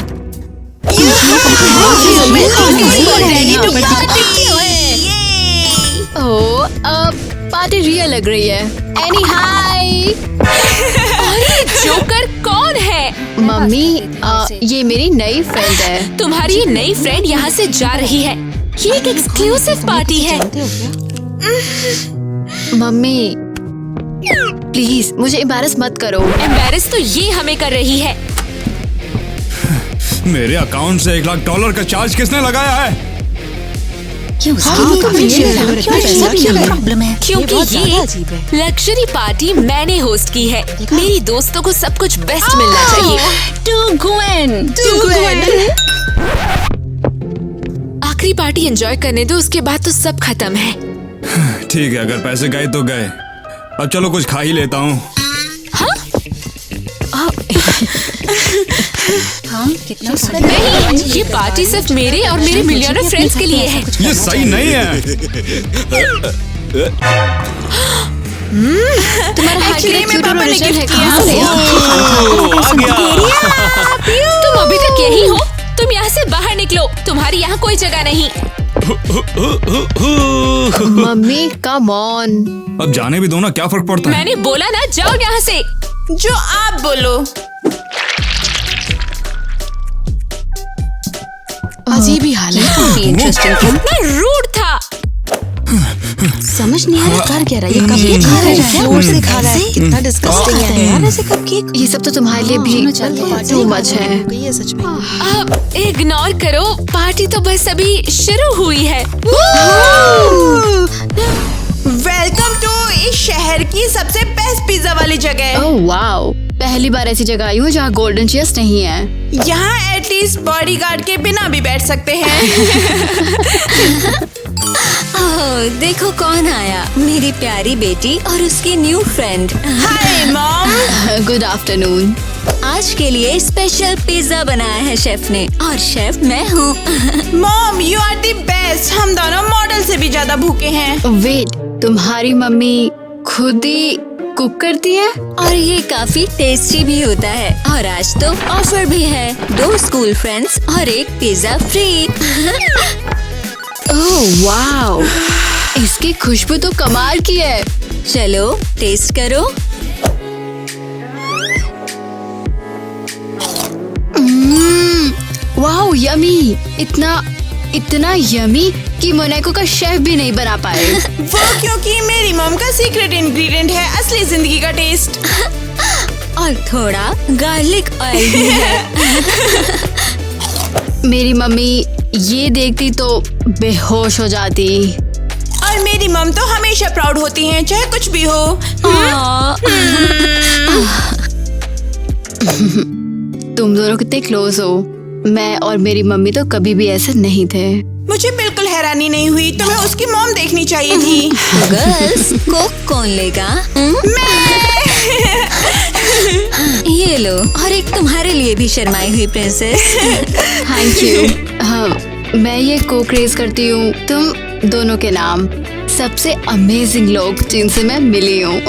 ओह, पार्टी रियल लग रही है। एनी हाय। अरे जोकर कौन है? मम्मी, ये मेरी नई फ्रेंड है। तुम्हारी ये नई फ्रेंड यहाँ से जा रही है। ये एक एक्सक्लूसिव पार्टी है। मम्मी प्लीज मुझे एम्बैरस मत करो। एम्बैरस तो ये हमें कर रही है। मेरे अकाउंट से $1,00,000 का चार्ज किसने लगाया है? प्रॉब्लम है क्योंकि ये लग्जरी पार्टी मैंने होस्ट की है। मेरी दोस्तों को सब कुछ बेस्ट मिलना चाहिए। आखिरी पार्टी एंजॉय करने दो, उसके बाद तो सब खत्म है। ठीक है, अगर पैसे गए तो गए। अब चलो कुछ खा ही लेता हूँ। नहीं, ये पार्टी सिर्फ मेरे और मेरे मिलियनर फ्रेंड्स के लिए है। ये सही नहीं है। तुम्हारा हाथ Actually, में मैं पापा ने है, gift कहाँ से लिया? तुम अभी तक यही हो? तुम यहाँ से बाहर निकलो, तुम्हारी यहाँ कोई जगह नहीं। Mummy come on. अब जाने भी दो ना, क्या फर्क पड़ता है? मैंने बोला ना, जाओ यहाँ से। जो आप बोलो। अजीब ही हाल है। कितना रूड था। समझ नहीं आ रहा कर क्या रहा है। ये कपकेक खा रहा है, जोर से खा रहा है। कितना डिस्गस्टिंग है यार ऐसे कपकेक। ये सब तो तुम्हारे लिए भी टू मच है। ये सच में। अब इग्नोर करो, पार्टी तो बस अभी शुरू हुई है। वेलकम टू इस शहर की सबसे बेस्ट पिज्जा वाली जगह। ओह वाओ, पहली बार ऐसी जगह आई हूँ जहाँ गोल्डन चेयर्स नहीं है। यहाँ एटलीस्ट बॉडीगार्ड के बिना भी बैठ सकते हैं। ओह, देखो कौन आया, मेरी प्यारी बेटी और उसकी new friend. Hi mom. Good afternoon. आज के लिए स्पेशल पिज्जा बनाया है शेफ ने, और शेफ मैं हूँ। Mom you are the best. हम दोनों मॉडल से भी ज्यादा भूखे हैं। वेट, तुम्हारी मम्मी खुद ही कुक करती है? और ये काफी टेस्टी भी होता है। और आज तो ऑफर भी है, 2 स्कूल फ्रेंड्स और 1 पिज्जा फ्री। ओह वाओ, इसकी खुशबू तो कमाल की है। चलो टेस्ट करो। वाओ यमी, इतना यमी कि मोनाको का शेफ भी नहीं बना पाए। वो क्योंकि मेरी मॉम का सीक्रेट इंग्रेडिएंट है असली जिंदगी का टेस्ट। और थोड़ा गार्लिक ऑयल भी है। मेरी मम्मी ये देखती तो बेहोश हो जाती। और मेरी मॉम तो हमेशा प्राउड होती हैं, चाहे कुछ भी हो। तुम दोनों कितने क्लोज हो। मैं और मेरी मम्मी तो कभी भी ऐसे नहीं थे। मुझे बिल्कुल हैरानी नहीं हुई, तुम्हें उसकी मॉम देखनी चाहिए थी। गर्ल्स, कोक कौन लेगा? ये लो, और एक तुम्हारे लिए भी शर्माई हुई प्रिंसेस। Thank you. मैं ये कोक रेज करती हूँ तुम दोनों के नाम। सबसे अमेजिंग लोग जिनसे मैं मिली हूँ।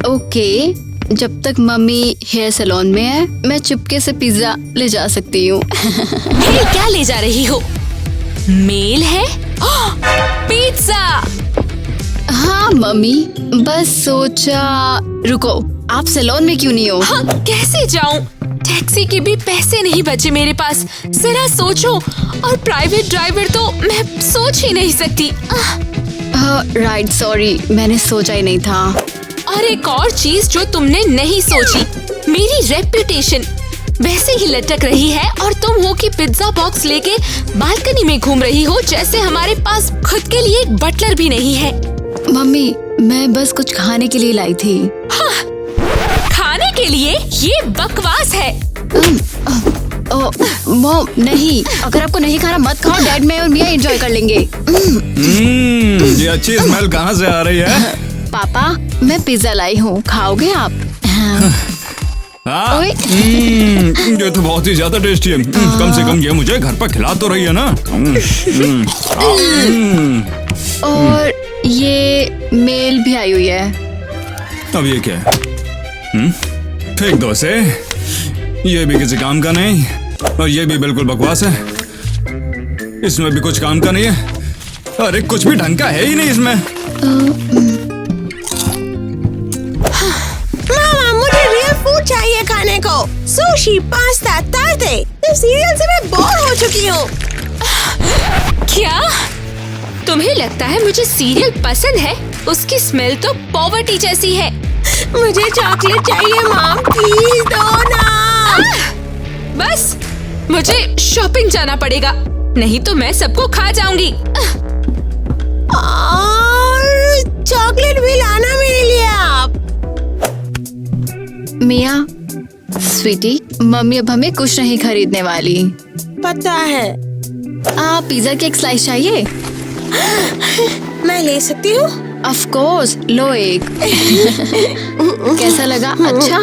ओके, जब तक मम्मी हेयर सैलून में है मैं चुपके से पिज्जा ले जा सकती हूँ। हे, क्या ले जा रही हो? मेल है? पिज्जा। हाँ मम्मी, बस सोचा। रुको, आप सैलून में क्यों नहीं हो? हाँ, कैसे जाऊँ? टैक्सी के भी पैसे नहीं बचे मेरे पास। जरा सोचो, और प्राइवेट ड्राइवर तो मैं सोच ही नहीं सकती। राइट, सॉरी, मैंने सोचा ही नहीं था। और एक और चीज जो तुमने नहीं सोची, मेरी रेप्यूटेशन वैसे ही लटक रही है और तुम हो कि पिज्जा बॉक्स लेके बालकनी में घूम रही हो जैसे हमारे पास खुद के लिए एक बटलर भी नहीं है। मम्मी, मैं बस कुछ खाने के लिए लाई थी। हाँ, खाने के लिए? ये बकवास है। मॉम, नहीं, अगर आपको नहीं खाना मत खाओ। डैड, मैं और मिया एंजॉय कर लेंगे। ये अच्छी स्मेल कहाँ से आ रही है? पापा, मैं पिज्जा लाई हूँ, खाओगे आप? हाँ? ओए। ये तो बहुत ही ज्यादा टेस्टी है। कम से कम ये मुझे घर पर खिला तो रही है ना। और ये मेल भी आई हुई है। अब ये क्या है? फेंक दो इसे। ये भी किसी काम का नहीं, और ये भी बिल्कुल बकवास है। इसमें भी कुछ काम का नहीं है। अरे कुछ भी ढंग का है ही नहीं इसमें। मामा, मुझे रियल फूड चाहिए खाने को। सुशी, पास्ता, तारते। इस सीरियल से मैं बोर हो चुकी हूँ। क्या तुम्हें लगता है मुझे सीरियल पसंद है? उसकी स्मेल तो पॉवर्टी जैसी है। मुझे चॉकलेट चाहिए मॉम, प्लीज दो ना। बस, मुझे शॉपिंग जाना पड़ेगा, नहीं तो मैं सबको खा जाऊंगी। और चॉकलेट भी लाना मेरे लिए आप। मिया, स्वीटी, मम्मी अब हमें कुछ नहीं खरीदने वाली। पता है। पिज्जा की एक स्लाइस चाहिए? मैं ले सकती हूँ? ऑफ कोर्स, लो एक। कैसा लगा? अच्छा?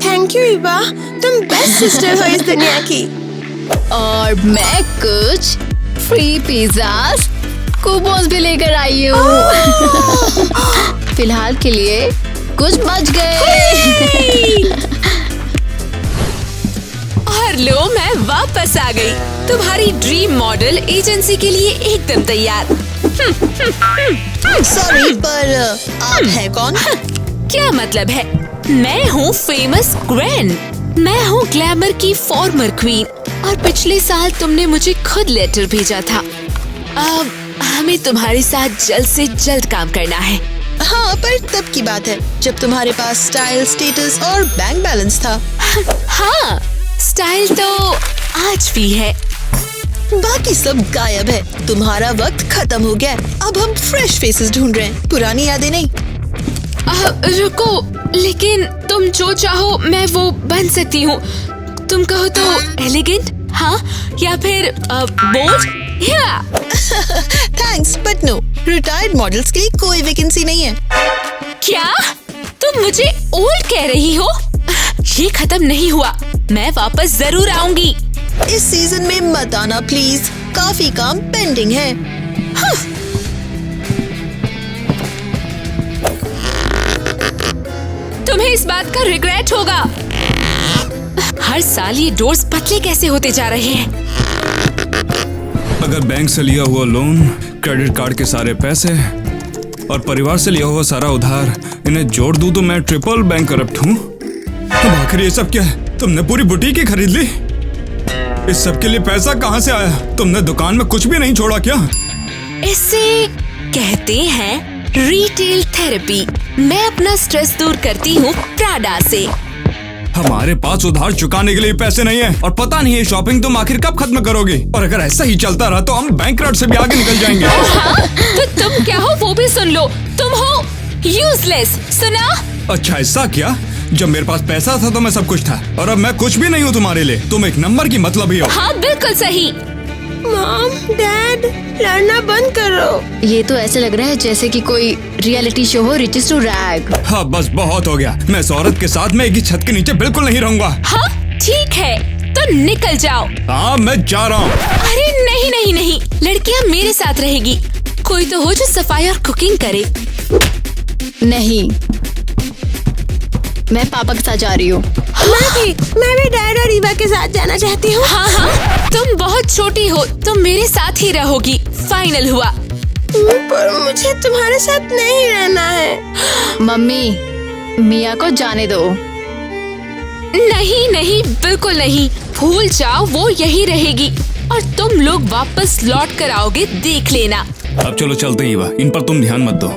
थैंक यू ईवा, तुम बेस्ट सिस्टर हो इस दुनिया की। और मैं कुछ फ्री पिज्जास कूपन्स भी लेकर आई हूँ। फिलहाल के लिए कुछ बच गए। और लो, मैं वापस आ गई, तुम्हारी ड्रीम मॉडल एजेंसी के लिए एकदम तैयार। सॉरी, पर आप है कौन? क्या मतलब है? मैं हूँ फेमस ग्रैंड। मैं हूँ ग्लैमर की फॉर्मर क्वीन, और पिछले साल तुमने मुझे खुद लेटर भेजा था। अब हमें तुम्हारे साथ जल्द से जल्द काम करना है। हाँ, पर तब की बात है जब तुम्हारे पास स्टाइल, स्टेटस और बैंक बैलेंस था। हाँ, स्टाइल तो आज भी है। बाकी सब गायब है। तुम्हारा वक्त खत्म हो गया। अब हम फ्रेश फेसेस ढूंढ रहे हैं, पुरानी यादें नहीं। रुको, लेकिन तुम जो चाहो मैं वो बन सकती हूँ। तुम कहो तो एलिगेंट, हाँ, या फिर बोल्ड, या thanks but no, retired models के लिए कोई वैकेंसी नहीं है। क्या तुम मुझे ओल्ड कह रही हो? ये खत्म नहीं हुआ, मैं वापस जरूर आऊंगी। इस सीजन में मत आना प्लीज, काफी काम पेंडिंग है। तुम्हें इस बात का रिग्रेट होगा। हर साल ये डोर्स पतले कैसे होते जा रहे हैं। अगर बैंक से लिया हुआ लोन, क्रेडिट कार्ड के सारे पैसे और परिवार से लिया हुआ सारा उधार, इन्हें जोड़ दूं तो मैं ट्रिपल बैंक करप्ट हूँ। अब आखिर ये सब क्या है? तुमने पूरी बुटीक ही खरीद ली। इस सब के लिए पैसा कहाँ से आया? तुमने दुकान में कुछ भी नहीं छोड़ा क्या? इसे कहते हैं रिटेल थेरेपी। मैं अपना स्ट्रेस दूर करती हूँ प्राडा से। हमारे पास उधार चुकाने के लिए पैसे नहीं है, और पता नहीं है शॉपिंग तुम आखिर कब खत्म करोगे। और अगर ऐसा ही चलता रहा तो हम बैंकरप्ट से भी आगे निकल जाएंगे। हाँ, तो तुम क्या हो वो भी सुन लो। तुम हो यूजलेस, सुना? अच्छा, ऐसा क्या? जब मेरे पास पैसा था तो मैं सब कुछ था, और अब मैं कुछ भी नहीं हूँ तुम्हारे लिए। तुम एक नंबर की मतलब ही हो। हाँ, बिल्कुल सही। मॉम, डैड, लड़ना बंद करो। ये तो ऐसे लग रहा है जैसे कि कोई रियलिटी शो हो, रिचेस टू रैग। हाँ, बस बहुत हो गया। मैं इस औरत के साथ में एक ही छत के नीचे बिल्कुल नहीं रहूंगा। हाँ, ठीक है, तो निकल जाओ। हाँ, मैं जा रहा हूँ। अरे नहीं नहीं नहीं, लड़कियाँ मेरे साथ रहेगी। कोई तो हो जो सफाई और कुकिंग करे। नहीं, मैं पापा के साथ जा रही हूँ। मैं भी डैड और ईवा के साथ जाना चाहती हूँ। हाँ, तुम बहुत छोटी हो, तुम मेरे साथ ही रहोगी। फाइनल हुआ। पर मुझे तुम्हारे साथ नहीं रहना है। मम्मी, मिया को जाने दो। नहीं नहीं, बिल्कुल नहीं। भूल जाओ, वो यही रहेगी और तुम लोग वापस लौट कर आओगे, देख लेना। अब चलो चलते हैं ईवा, इन पर तुम ध्यान मत दो।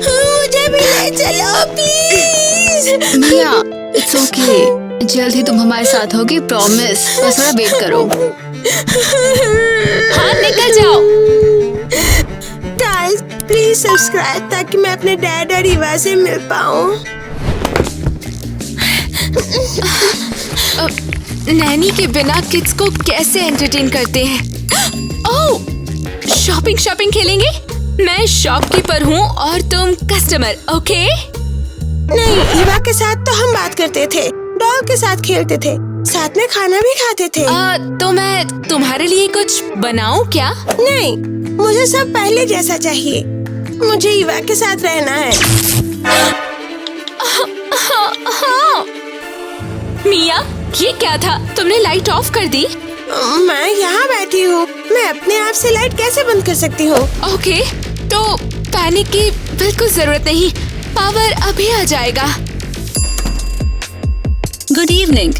मुझे भी ले चलो प्लीज। मिया, इट्स ओके, जल्द ही तुम हमारे साथ होगी, प्रॉमिस। बस थोड़ा वेट करो। हाँ, निकल जाओ। गाइस प्लीज सब्सक्राइब ताकि मैं अपने डैड और ईवा से मिल पाऊँ। नैनी के बिना किड्स को कैसे एंटरटेन करते हैं? ओह, शॉपिंग खेलेंगे? मैं शॉपकीपर हूँ और तुम कस्टमर, ओके? नहीं, ईवा के साथ तो हम बात करते थे, डॉल के साथ खेलते थे, साथ में खाना भी खाते थे। तो मैं तुम्हारे लिए कुछ बनाऊं क्या? नहीं, मुझे सब पहले जैसा चाहिए। मुझे ईवा के साथ रहना है। मिया, ये क्या था? तुमने लाइट ऑफ कर दी? मैं यहाँ बैठी हूँ, मैं अपने आप से लाइट कैसे बंद कर सकती हूँ? ओके, तो पैनिक की बिल्कुल जरूरत नहीं, पावर अभी आ जाएगा। Good evening.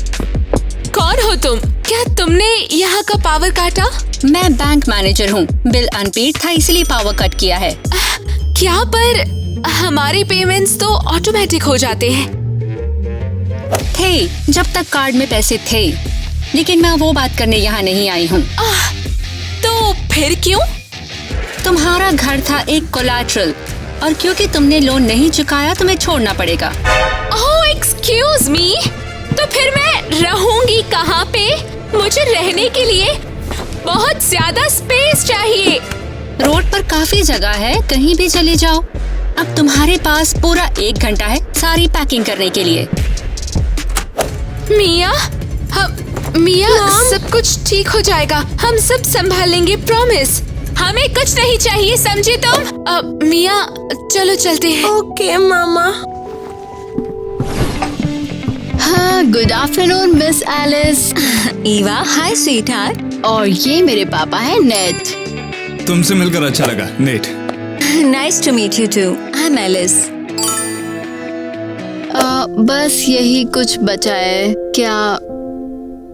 कौन हो तुम? क्या तुमने यहाँ का पावर काटा? मैं बैंक मैनेजर हूँ। बिल अनपेड था इसलिए पावर कट किया है। क्या? पर हमारे पेमेंट्स तो ऑटोमेटिक हो जाते हैं। थे, जब तक कार्ड में पैसे थे, लेकिन मैं वो बात करने यहाँ नहीं आई हूँ। तो फिर क्यों? तुम्हारा घर था एक कोलैटरल और क्योंकि तुमने लोन नहीं चुकाया तुम्हें छोड़ना पड़ेगा। ओह, एक्सक्यूज मी, तो फिर मैं रहूंगी कहाँ पे? मुझे रहने के लिए बहुत ज्यादा स्पेस चाहिए। रोड पर काफी जगह है, कहीं भी चले जाओ। अब तुम्हारे पास पूरा 1 घंटा है सारी पैकिंग करने के लिए। मिया, सब कुछ ठीक हो जाएगा, हम सब संभाल लेंगे, प्रॉमिस। हमें कुछ नहीं चाहिए, समझे तुम? मिया, चलो चलते हैं। ओके मामा। हाँ, good afternoon miss Alice. Eva, hi sweetheart. और ये मेरे पापा है नेट। तुमसे मिलकर अच्छा लगा, Nate. Nice to meet you too. I am Alice. बस यही कुछ बचा है। क्या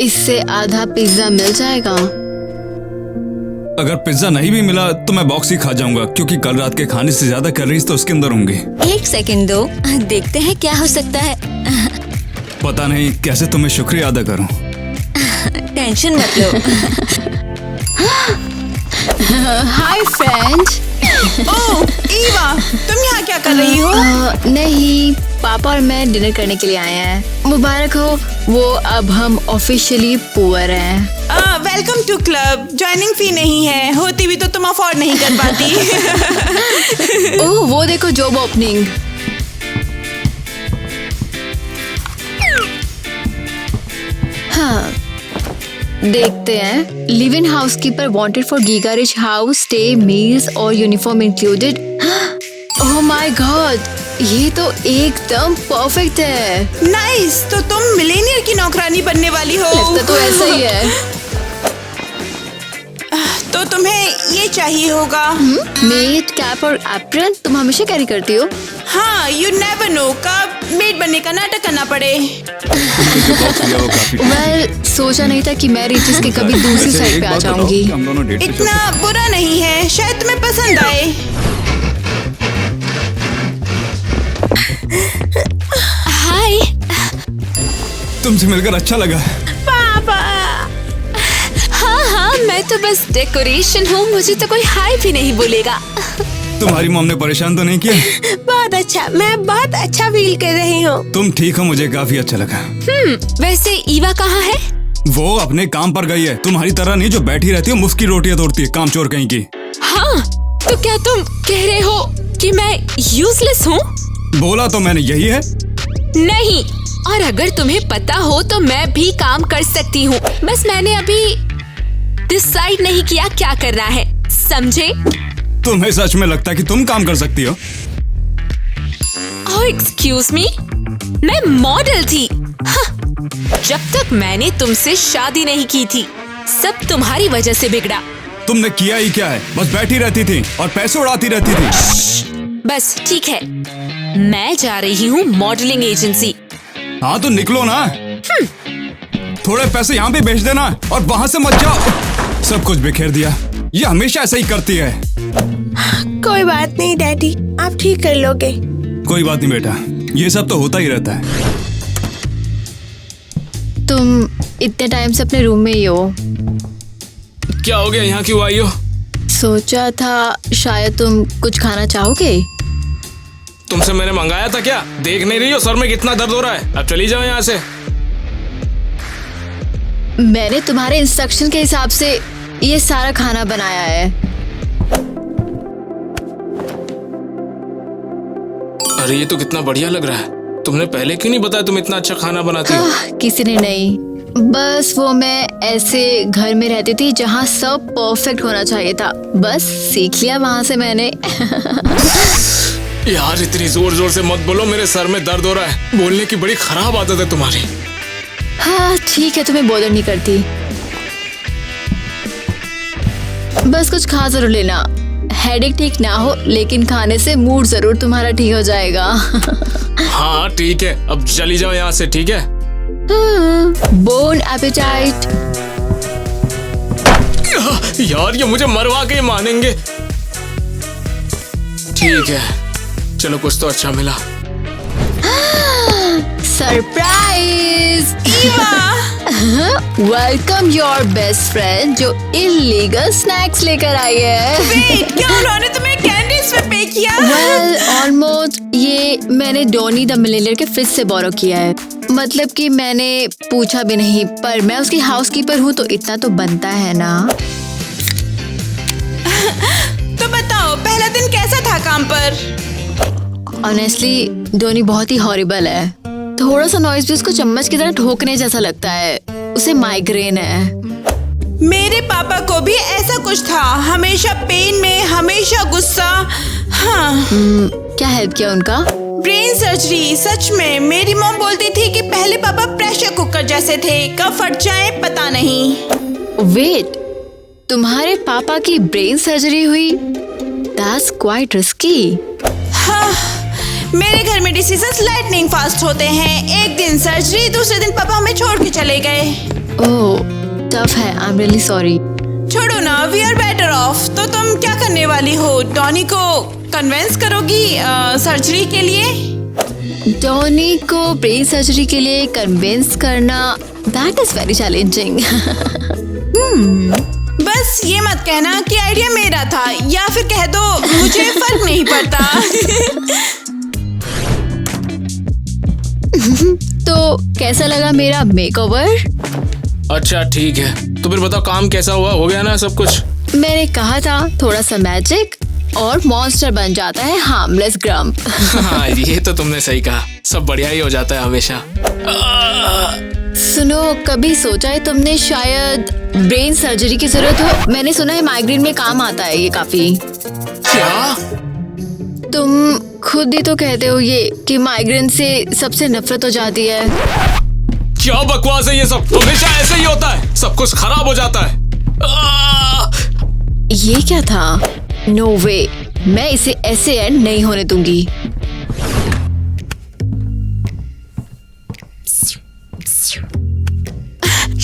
इससे आधा पिज्जा मिल जाएगा? अगर पिज्जा नहीं भी मिला तो मैं बॉक्स ही खा जाऊंगा, क्योंकि कल रात के खाने से ज्यादा कैलोरीज तो उसके अंदर होंगे। 1 सेकंड दो, देखते हैं क्या हो सकता है। पता नहीं कैसे तुम्हें शुक्रिया अदा करूं। टेंशन मत लो। Hi friend. ओह, ईवा, तुम यहाँ क्या कर रही हो? नहीं, पापा और मैं डिनर करने के लिए आए हैं। मुबारक हो, वो अब हम ऑफिशियली पुअर हैं। Welcome to club. Joining fee नहीं है, होती भी तो तुम अफोर्ड नहीं कर पाती। ओह, वो देखो जॉब ओपनिंग। हाँ, देखते हैं। Live in housekeeper wanted for giga rich house, stay, meals और uniform included. Oh my god, ये तो एकदम परफेक्ट है। नाइस, तो तुम मिलेनियर की नौकरानी बनने वाली हो। लगता तो ऐसा ही है। तो तुम्हें ये चाहिए होगा। मेड, कैप और एप्रन तुम हमेशा कैरी करती हो? हाँ, यू नेवर नो कब मेड बनने का नाटक करना पड़े। वेल, सोचा नहीं था कि मैं रिचेस के कभी दूसरी साइड पे आ जाऊंगी। हम दोनों डेट पे चलते इतना हैं। बुरा नहीं है, शायद तुम्हें पसंद आए। हाय। तुमसे मिलकर अच्छा लगा। हाँ, मैं तो बस डेकोरेशन हूँ, मुझे तो कोई हाय भी नहीं बोलेगा। तुम्हारी मॉम ने परेशान तो नहीं किया? बहुत अच्छा, मैं बहुत अच्छा फील कर रही हूँ। तुम ठीक हो, मुझे काफी अच्छा लगा। वैसे ईवा कहाँ है? वो अपने काम पर गई है, तुम्हारी तरह नहीं जो बैठी रहती है मुफ्त की रोटियां तोड़ती है, कामचोर कहीं की। हाँ, तो क्या तुम कह रहे हो कि मैं यूजलेस हूँ? बोला तो मैंने यही है। नहीं, और अगर तुम्हें पता हो तो मैं भी काम कर सकती हूँ, बस मैंने अभी डिसाइड नहीं किया क्या करना है, समझे? तुम्हें सच में लगता है कि तुम काम कर सकती हो? ओह एक्सक्यूज मी, मैं मॉडल थी। हाँ, जब तक मैंने तुमसे शादी नहीं की थी, सब तुम्हारी वजह से बिगड़ा। तुमने किया ही क्या है? बस बैठी रहती थी और पैसे उड़ाती रहती थी। बस ठीक है, मैं जा रही हूँ मॉडलिंग एजेंसी। हाँ तो निकलो ना। थोड़े पैसे यहाँ भी भेज देना और वहाँ से मत जाओ। सब कुछ बिखेर दिया। ये हमेशा ऐसा ही करती है। कोई बात नहीं डैडी, आप ठीक कर लोगे। कोई बात नहीं बेटा, ये सब तो होता ही रहता है। तुम इतने टाइम से अपने रूम में ही हो? क्या हो गया, यहाँ क्यों आई हो? सोचा था शायद तुम कुछ खाना चाहोगे। तुमसे मैंने मंगाया था क्या? देख नहीं रही हो सर में कितना दर्द हो रहा है? अब चली जाओ यहाँ से। मैंने तुम्हारे इंस्ट्रक्शन के हिसाब से ये सारा खाना बनाया है। अरे ये तो कितना बढ़िया लग रहा है। तुमने पहले क्यों नहीं बताया तुम इतना अच्छा खाना बनाती हो? किसी ने नहीं, बस वो मैं ऐसे घर में रहती थी जहाँ सब परफेक्ट होना चाहिए था, बस सीख लिया वहाँ से मैंने। यार इतनी जोर जोर से मत बोलो, मेरे सर में दर्द हो रहा है। बोलने की बड़ी खराब आदत है तुम्हारी। हाँ ठीक है, तुम्हें बॉदर नहीं करती। बस कुछ खा जरूर लेना। हेडेक ठीक ना हो, लेकिन खाने से मूड जरूर तुम्हारा ठीक हो जाएगा। हाँ ठीक है, अब चली जाओ यहाँ से, ठीक है? Bon appetit. यार ये मुझे मरवा के ही मानेंगे। ठीक है, चलो कुछ तो अच्छा मिला। Surprise! Welcome your best friend जो इलीगल स्नैक्स लेकर आई है। वेट, क्या उन्होंने तुम्हें कैंडीज पे पे किया? वेल ऑलमोस्ट, ये मैंने डॉनी द मिलियनेयर के फ्रिज से बोरो किया है। मतलब कि मैंने पूछा भी नहीं, पर मैं उसकी हाउसकीपर हूँ तो इतना तो बनता है ना। तो बताओ पहला दिन कैसा था काम पर? ऑनेस्टली डोनी बहुत ही हॉरिबल है। थोड़ा सा नॉइज भी उसको चम्मच की तरह ठोकने जैसा लगता है। उसे माइग्रेन है। मेरे पापा को भी ऐसा कुछ था, हमेशा पेन में, हमेशा गुस्सा। हाँ। क्या हेल्प किया उनका? Brain surgery. सच में मेरी मॉम बोलती थी कि पहले पापा प्रेशर कुकर जैसे थे, कब फट जाए पता नहीं। वेट, तुम्हारे पापा की ब्रेन सर्जरी हुई? That's quite risky. हाँ, मेरे घर में डिसीजंस लाइटनिंग फास्ट होते हैं। एक दिन सर्जरी, दूसरे दिन पापा हमें छोड़ के चले गए। ओह, टफ है। I am really sorry. छोड़ो ना, वी आर बेटर ऑफ। तो तुम क्या करने वाली हो? डॉनी को कन्विंस करोगी सर्जरी के लिए? डॉनी को ब्रेन सर्जरी के लिए कन्विंस करना, दैट इज वेरी चैलेंजिंग। बस ये मत कहना कि आइडिया मेरा था, या फिर कह दो मुझे फर्क नहीं पड़ता। तो कैसा लगा मेरा मेकओवर? अच्छा ठीक है, तो फिर बताओ काम कैसा हुआ? हो गया ना सब कुछ? मैंने कहा था थोड़ा सा मैजिक और मॉन्स्टर बन जाता है हार्मलेस ग्रम्प। हाँ ये तो तुमने सही कहा, सब बढ़िया ही हो जाता है हमेशा। सुनो, कभी सोचा है तुमने शायद ब्रेन सर्जरी की जरूरत हो? मैंने सुना है माइग्रेन में काम आता है ये काफी। क्या? तुम खुद ही तो कहते हो ये कि माइग्रेन से सबसे नफरत हो जाती है। क्या बकवास है ये सब? हमेशा ऐसे ही होता है, सब कुछ खराब हो जाता है। ये क्या था? नो वे, मैं इसे ऐसे एंड नहीं होने दूंगी।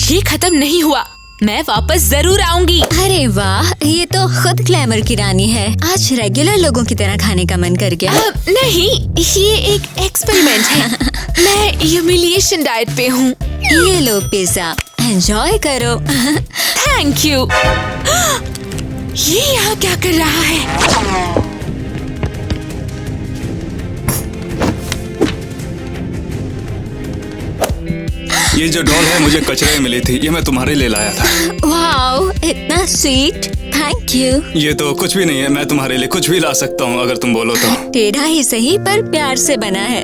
ये खत्म नहीं हुआ, मैं वापस जरूर आऊंगी। अरे वाह, ये तो खुद ग्लैमर की रानी है। आज रेगुलर लोगों की तरह खाने का मन कर गया। नहीं, ये एक एक्सपेरिमेंट है। मैं ह्यूमिलिएशन डाइट पे हूँ। ये लो पिज्जा, एंजॉय करो। Thank you. ये यहाँ क्या कर रहा है? ये जो डॉल है मुझे कचरे में मिली थी, ये मैं तुम्हारे लिए लाया था। वाओ, इतना स्वीट, थैंक यू। ये तो कुछ भी नहीं है, मैं तुम्हारे लिए कुछ भी ला सकता हूँ अगर तुम बोलो तो। टेढ़ा ही सही पर प्यार से बना है।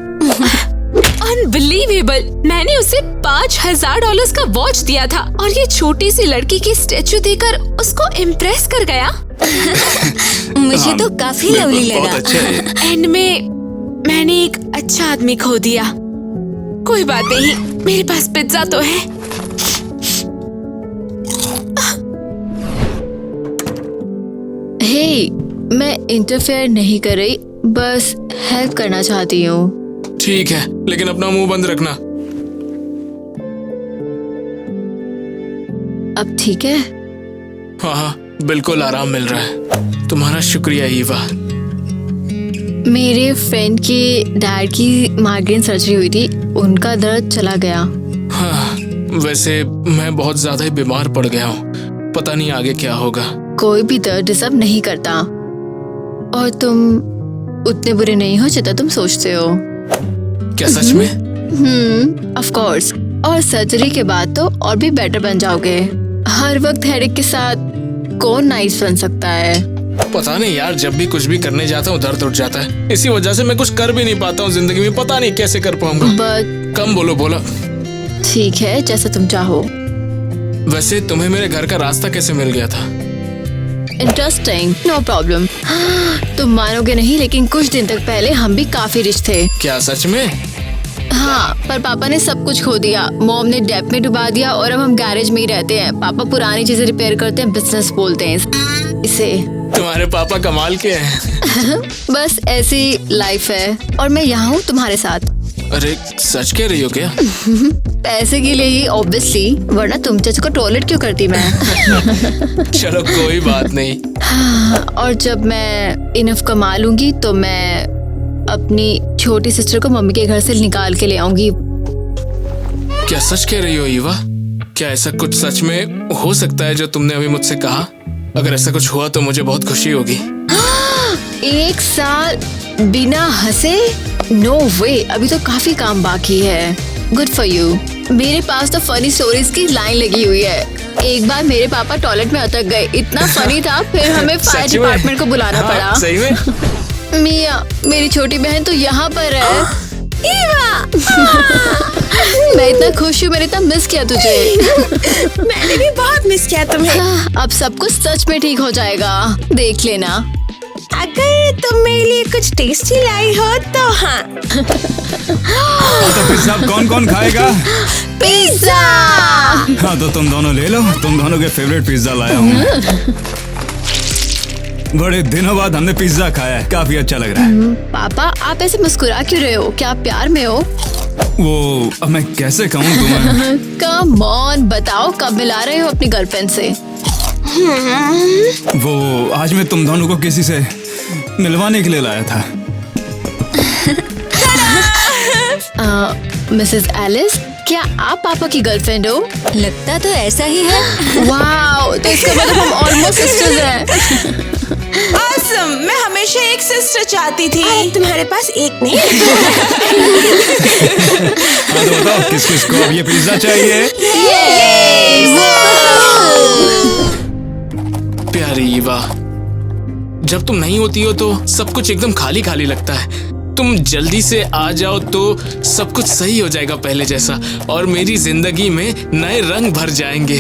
अनबिलीवेबल, मैंने उसे $5,000 का वॉच दिया था और ये छोटी सी लड़की की स्टेचू देकर उसको इम्प्रेस कर गया। मुझे तो काफी लवली लगा। बहुत अच्छा है। एंड में मैंने एक अच्छा आदमी खो दिया। कोई बात नहीं, मेरे पास पिज्जा तो है। हे, मैं इंटरफेयर नहीं कर रही, बस हेल्प करना चाहती हूँ। ठीक है, लेकिन अपना मुंह बंद रखना। अब ठीक है? हाँ हाँ, बिल्कुल आराम मिल रहा है। तुम्हारा शुक्रिया ईवा। मेरे फ्रेंड के डैड की माइग्रेन सर्जरी हुई थी, उनका दर्द चला गया। हाँ, वैसे मैं बहुत ज्यादा ही बीमार पड़ गया हूँ, पता नहीं आगे क्या होगा। कोई भी दर्द डिजर्व नहीं करता, और तुम उतने बुरे नहीं हो जितना तुम सोचते हो। क्या सच में? ऑफ कोर्स, और सर्जरी के बाद तो और भी बेटर बन जाओगे। हर वक्त हेडेक के साथ कौन नाइस बन सकता है? पता नहीं यार, जब भी कुछ भी करने जाता हूँ दर्द उठ जाता है। इसी वजह से मैं कुछ कर भी नहीं पाता हूँ जिंदगी में, पता नहीं कैसे कर पाऊंगा। बट कम बोलो। ठीक है, जैसा तुम चाहो। वैसे तुम्हें मेरे घर का रास्ता कैसे मिल गया था? Interesting, no problem. तुम मानोगे नहीं, लेकिन कुछ दिन तक पहले हम भी काफी रिच थे। क्या सच में? हाँ, पर पापा ने सब कुछ खो दिया। मॉम ने डेब्ट में डुबा दिया और अब हम गैरेज में ही रहते हैं। पापा पुरानी चीजें रिपेयर करते हैं, बिजनेस बोलते हैं इसे। तुम्हारे पापा कमाल के हैं। बस ऐसी लाइफ है, और मैं यहाँ हूँ तुम्हारे साथ। अरे सच कह रही हो क्या? पैसे के लिए ही ऑब्वियसली, वरना तुम जज को टॉयलेट क्यों करती मैं? चलो कोई बात नहीं। और जब मैं इनफ कमा लूंगी तो मैं अपनी छोटी सिस्टर को मम्मी के घर से निकाल के ले आऊंगी। क्या सच कह रही हो ईवा? क्या ऐसा कुछ सच में हो सकता है जो तुमने अभी मुझसे कहा? अगर ऐसा कुछ हुआ तो मुझे बहुत खुशी होगी। 1 साल बिना हंसे? नो वे, अभी तो काफी काम बाकी है। Good for you. मेरे पास तो फनी स्टोरीज की लाइन लगी हुई है। एक बार मेरे पापा टॉयलेट में अटक गए, इतना फनी था, फिर हमें फायर डिपार्टमेंट को बुलाना पड़ा। सही में? मिया, मेरी छोटी बहन तो यहाँ पर है। ईवा! मैं इतना खुश हूँ, मैंने इतना मिस किया तुझे। मैंने भी बहुत मिस किया तुम्हें। अब सब कुछ सच में ठीक हो जाएगा, देख लेना। अगर तुम मेरे लिए कुछ टेस्टी लाई हो तो हाँ। तो पिज्जा कौन कौन खाएगा? पिज्जा! हाँ तो तुम दोनों ले लो, तुम दोनों के फेवरेट पिज्जा लाया हूँ। बड़े दिनों बाद हमने पिज्जा खाया है, काफी अच्छा लग रहा है। पापा, आप ऐसे मुस्कुरा क्यों रहे हो? क्या आप प्यार में हो? वो अब मैं कैसे कहूँ तुम्हें? कम ऑन, बताओ कब मिला रहे हो अपनी गर्लफ्रेंड से? वो आज मैं तुम दोनों को किसी से मिलवाने के लिए लाया था। मिसेस एलिस, क्या आप पापा की गर्लफ्रेंड हो? लगता तो ऐसा ही है। वाओ, तो इसका मतलब हम ऑलमोस्ट सिस्टर्स हैं। Awesome! मैं हमेशा एक सिस्टर चाहती थी। तुम्हारे पास एक नहीं? हाँ तो बताओ किस किस को अब ये पिज्जा चाहिए? प्यारी ईवा, जब तुम नहीं होती हो तो सब कुछ एकदम खाली खाली लगता है। तुम जल्दी से आ जाओ तो सब कुछ सही हो जाएगा पहले जैसा, और मेरी जिंदगी में नए रंग भर जाएंगे।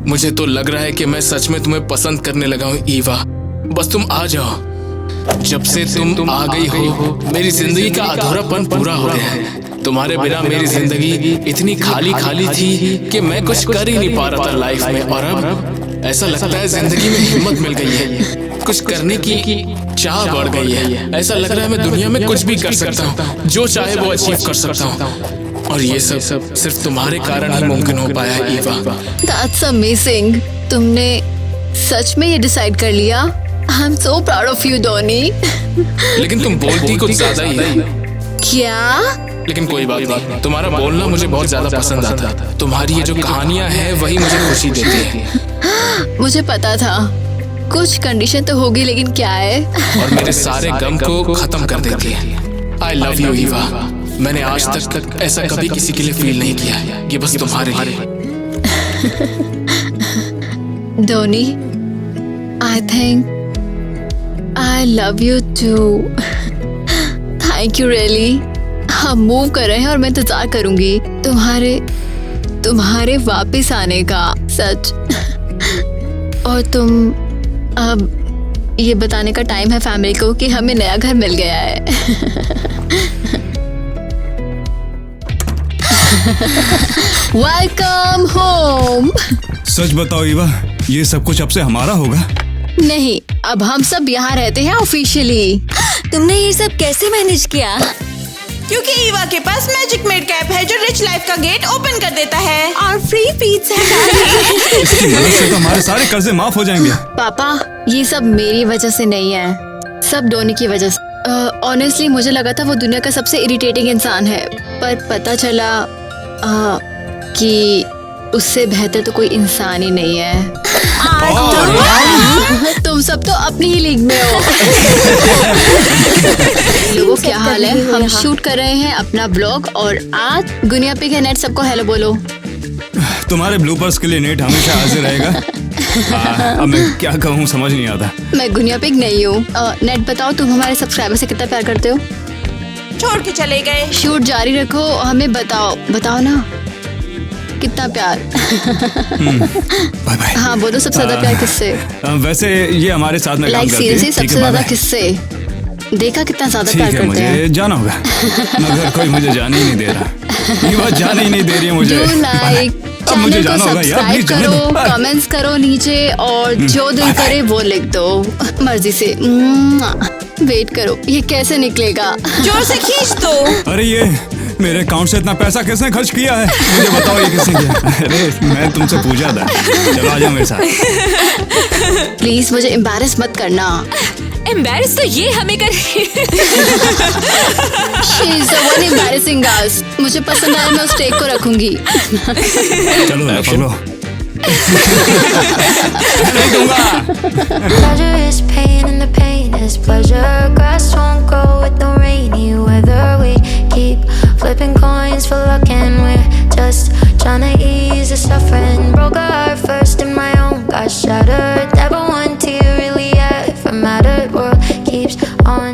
मुझे तो लग रहा है कि मैं सच में तुम्हें पसंद करने लगा हूँ ईवा। बस तुम आ जाओ। जब से तुम आ गई हो, मेरी जिंदगी का अधूरापन पूरा हो गया है। तुम्हारे बिना मेरी जिंदगी इतनी खाली खाली थी कि मैं कुछ कर ही नहीं पा रहा था लाइफ में, और अब ऐसा लगता है जिंदगी में हिम्मत मिल गई है, कुछ करने की चाह बढ़ गई है। ऐसा लग रहा है मैं दुनिया में कुछ भी कर सकता हूँ, जो चाहे वो अचीव कर सकता हूँ, और ये सब सिर्फ तुम्हारे कारण ही मुमकिन हो पाया है ईवा। That's amazing. तुमने सच में ये डिसाइड कर लिया? I'm so proud of you, Donny. लेकिन तुम बोलती कुछ ज्यादा ही है। क्या? लेकिन कोई बात नहीं, तुम्हारा बोलना मुझे बहुत ज्यादा पसंद आता है। तुम्हारी ये जो कहानियां हैं वही मुझे खुशी देती है। मुझे पता था कुछ कंडीशन तो होगी, लेकिन क्या है? और मेरे सारे गम को खत्म कर देती है। I love you Eva. मैंने आज तक ऐसा कभी किसी के लिए फील नहीं किया, ये बस तुम्हारे लिए। Donny, I think I love you too. Thank you really. हम मूव कर रहे हैं और मैं इंतजार करूंगी तुम्हारे वापस आने का, सच। और तुम अब ये बताने का टाइम है फैमिली को कि हमें नया घर मिल गया है। Welcome home. सच बताओ ईवा, ये सब कुछ अब से हमारा होगा? नहीं, अब हम सब यहाँ रहते हैं ऑफिशियली। तुमने ये सब कैसे मैनेज किया? क्योंकि ईवा के पास मैजिक मेड कैप है जो रिच लाइफ का गेट ओपन कर देता है और फ्री पिज्जा है। इसकी मदद से तो हमारे सारे कर्जे माफ हो जाएंगे। पापा, ये सब मेरी वजह से नहीं है, सब डोनी की वजह से। ऑनेस्टली मुझे लगा था वो दुनिया का सबसे इरिटेटिंग इंसान है, पर पता चला कि उससे बेहतर तो कोई इंसान ही नहीं है। तुम सब तो अपनी ही लीग में हो। लोगों क्या हाल है? हम शूट कर रहे हैं अपना ब्लॉग और आज गुनिया पिग है। नेट सबको हेलो बोलो। तुम्हारे ब्लूपर्स के लिए नेट हमेशा हाजिर रहेगा। अब मैं क्या कहूँ समझ नहीं आता। मैं गुनिया पिग नहीं हूँ। नेट बताओ, तुम हमारे सब्सक्राइबर से कितना प्यार करते हो? छोड़ के चले गए। शूट जारी रखो, हमें बताओ ना कितना प्यार। Bye bye. हाँ बोलो, सबसे ज्यादा प्यार किससे? वैसे ये हमारे साथ में काम लाइक करती है। सीरियसली ठीक सबसे है, ज्यादा बाय-बाय। किससे? देखा कितना ज्यादा ठीक प्यार है, करते हैं। मुझे जाना होगा मगर कोई मुझे जाने ही नहीं दे रहा। ये बात जाने ही नहीं दे रही है मुझे। डू लाइक, अब मुझे चैनल को जाना होगा यार, सब्सक्राइब प्लीज जाने करो, दो। कमेंट्स करो नीचे और जो दिल करे वो लिख दो मर्जी से। वेट करो, ये कैसे निकलेगा? जोर से खींच दो। अरे ये मेरे अकाउंट से इतना पैसा किसने खर्च किया है? मुझे बताओ ये किसने किया? अरे मैं तुमसे पूछा था। चलो आ जाओ मेरे साथ। प्लीज मुझे एम्बैरेस मत करना। एम्बैरेस तो ये हमें कर। She is the one embarrassing us. मुझे पसंद आया, मैं उस टेक को रखूंगी। चलो पकड़ो। नहीं दूंगा। Pleasure is pain and the pain is pleasure. Grass won't grow with the rainy weather. We keep flipping coins for luck and we're just trying to ease the suffering. Broke our heart first and my own got shattered. Never one tear really ever mattered. World keeps on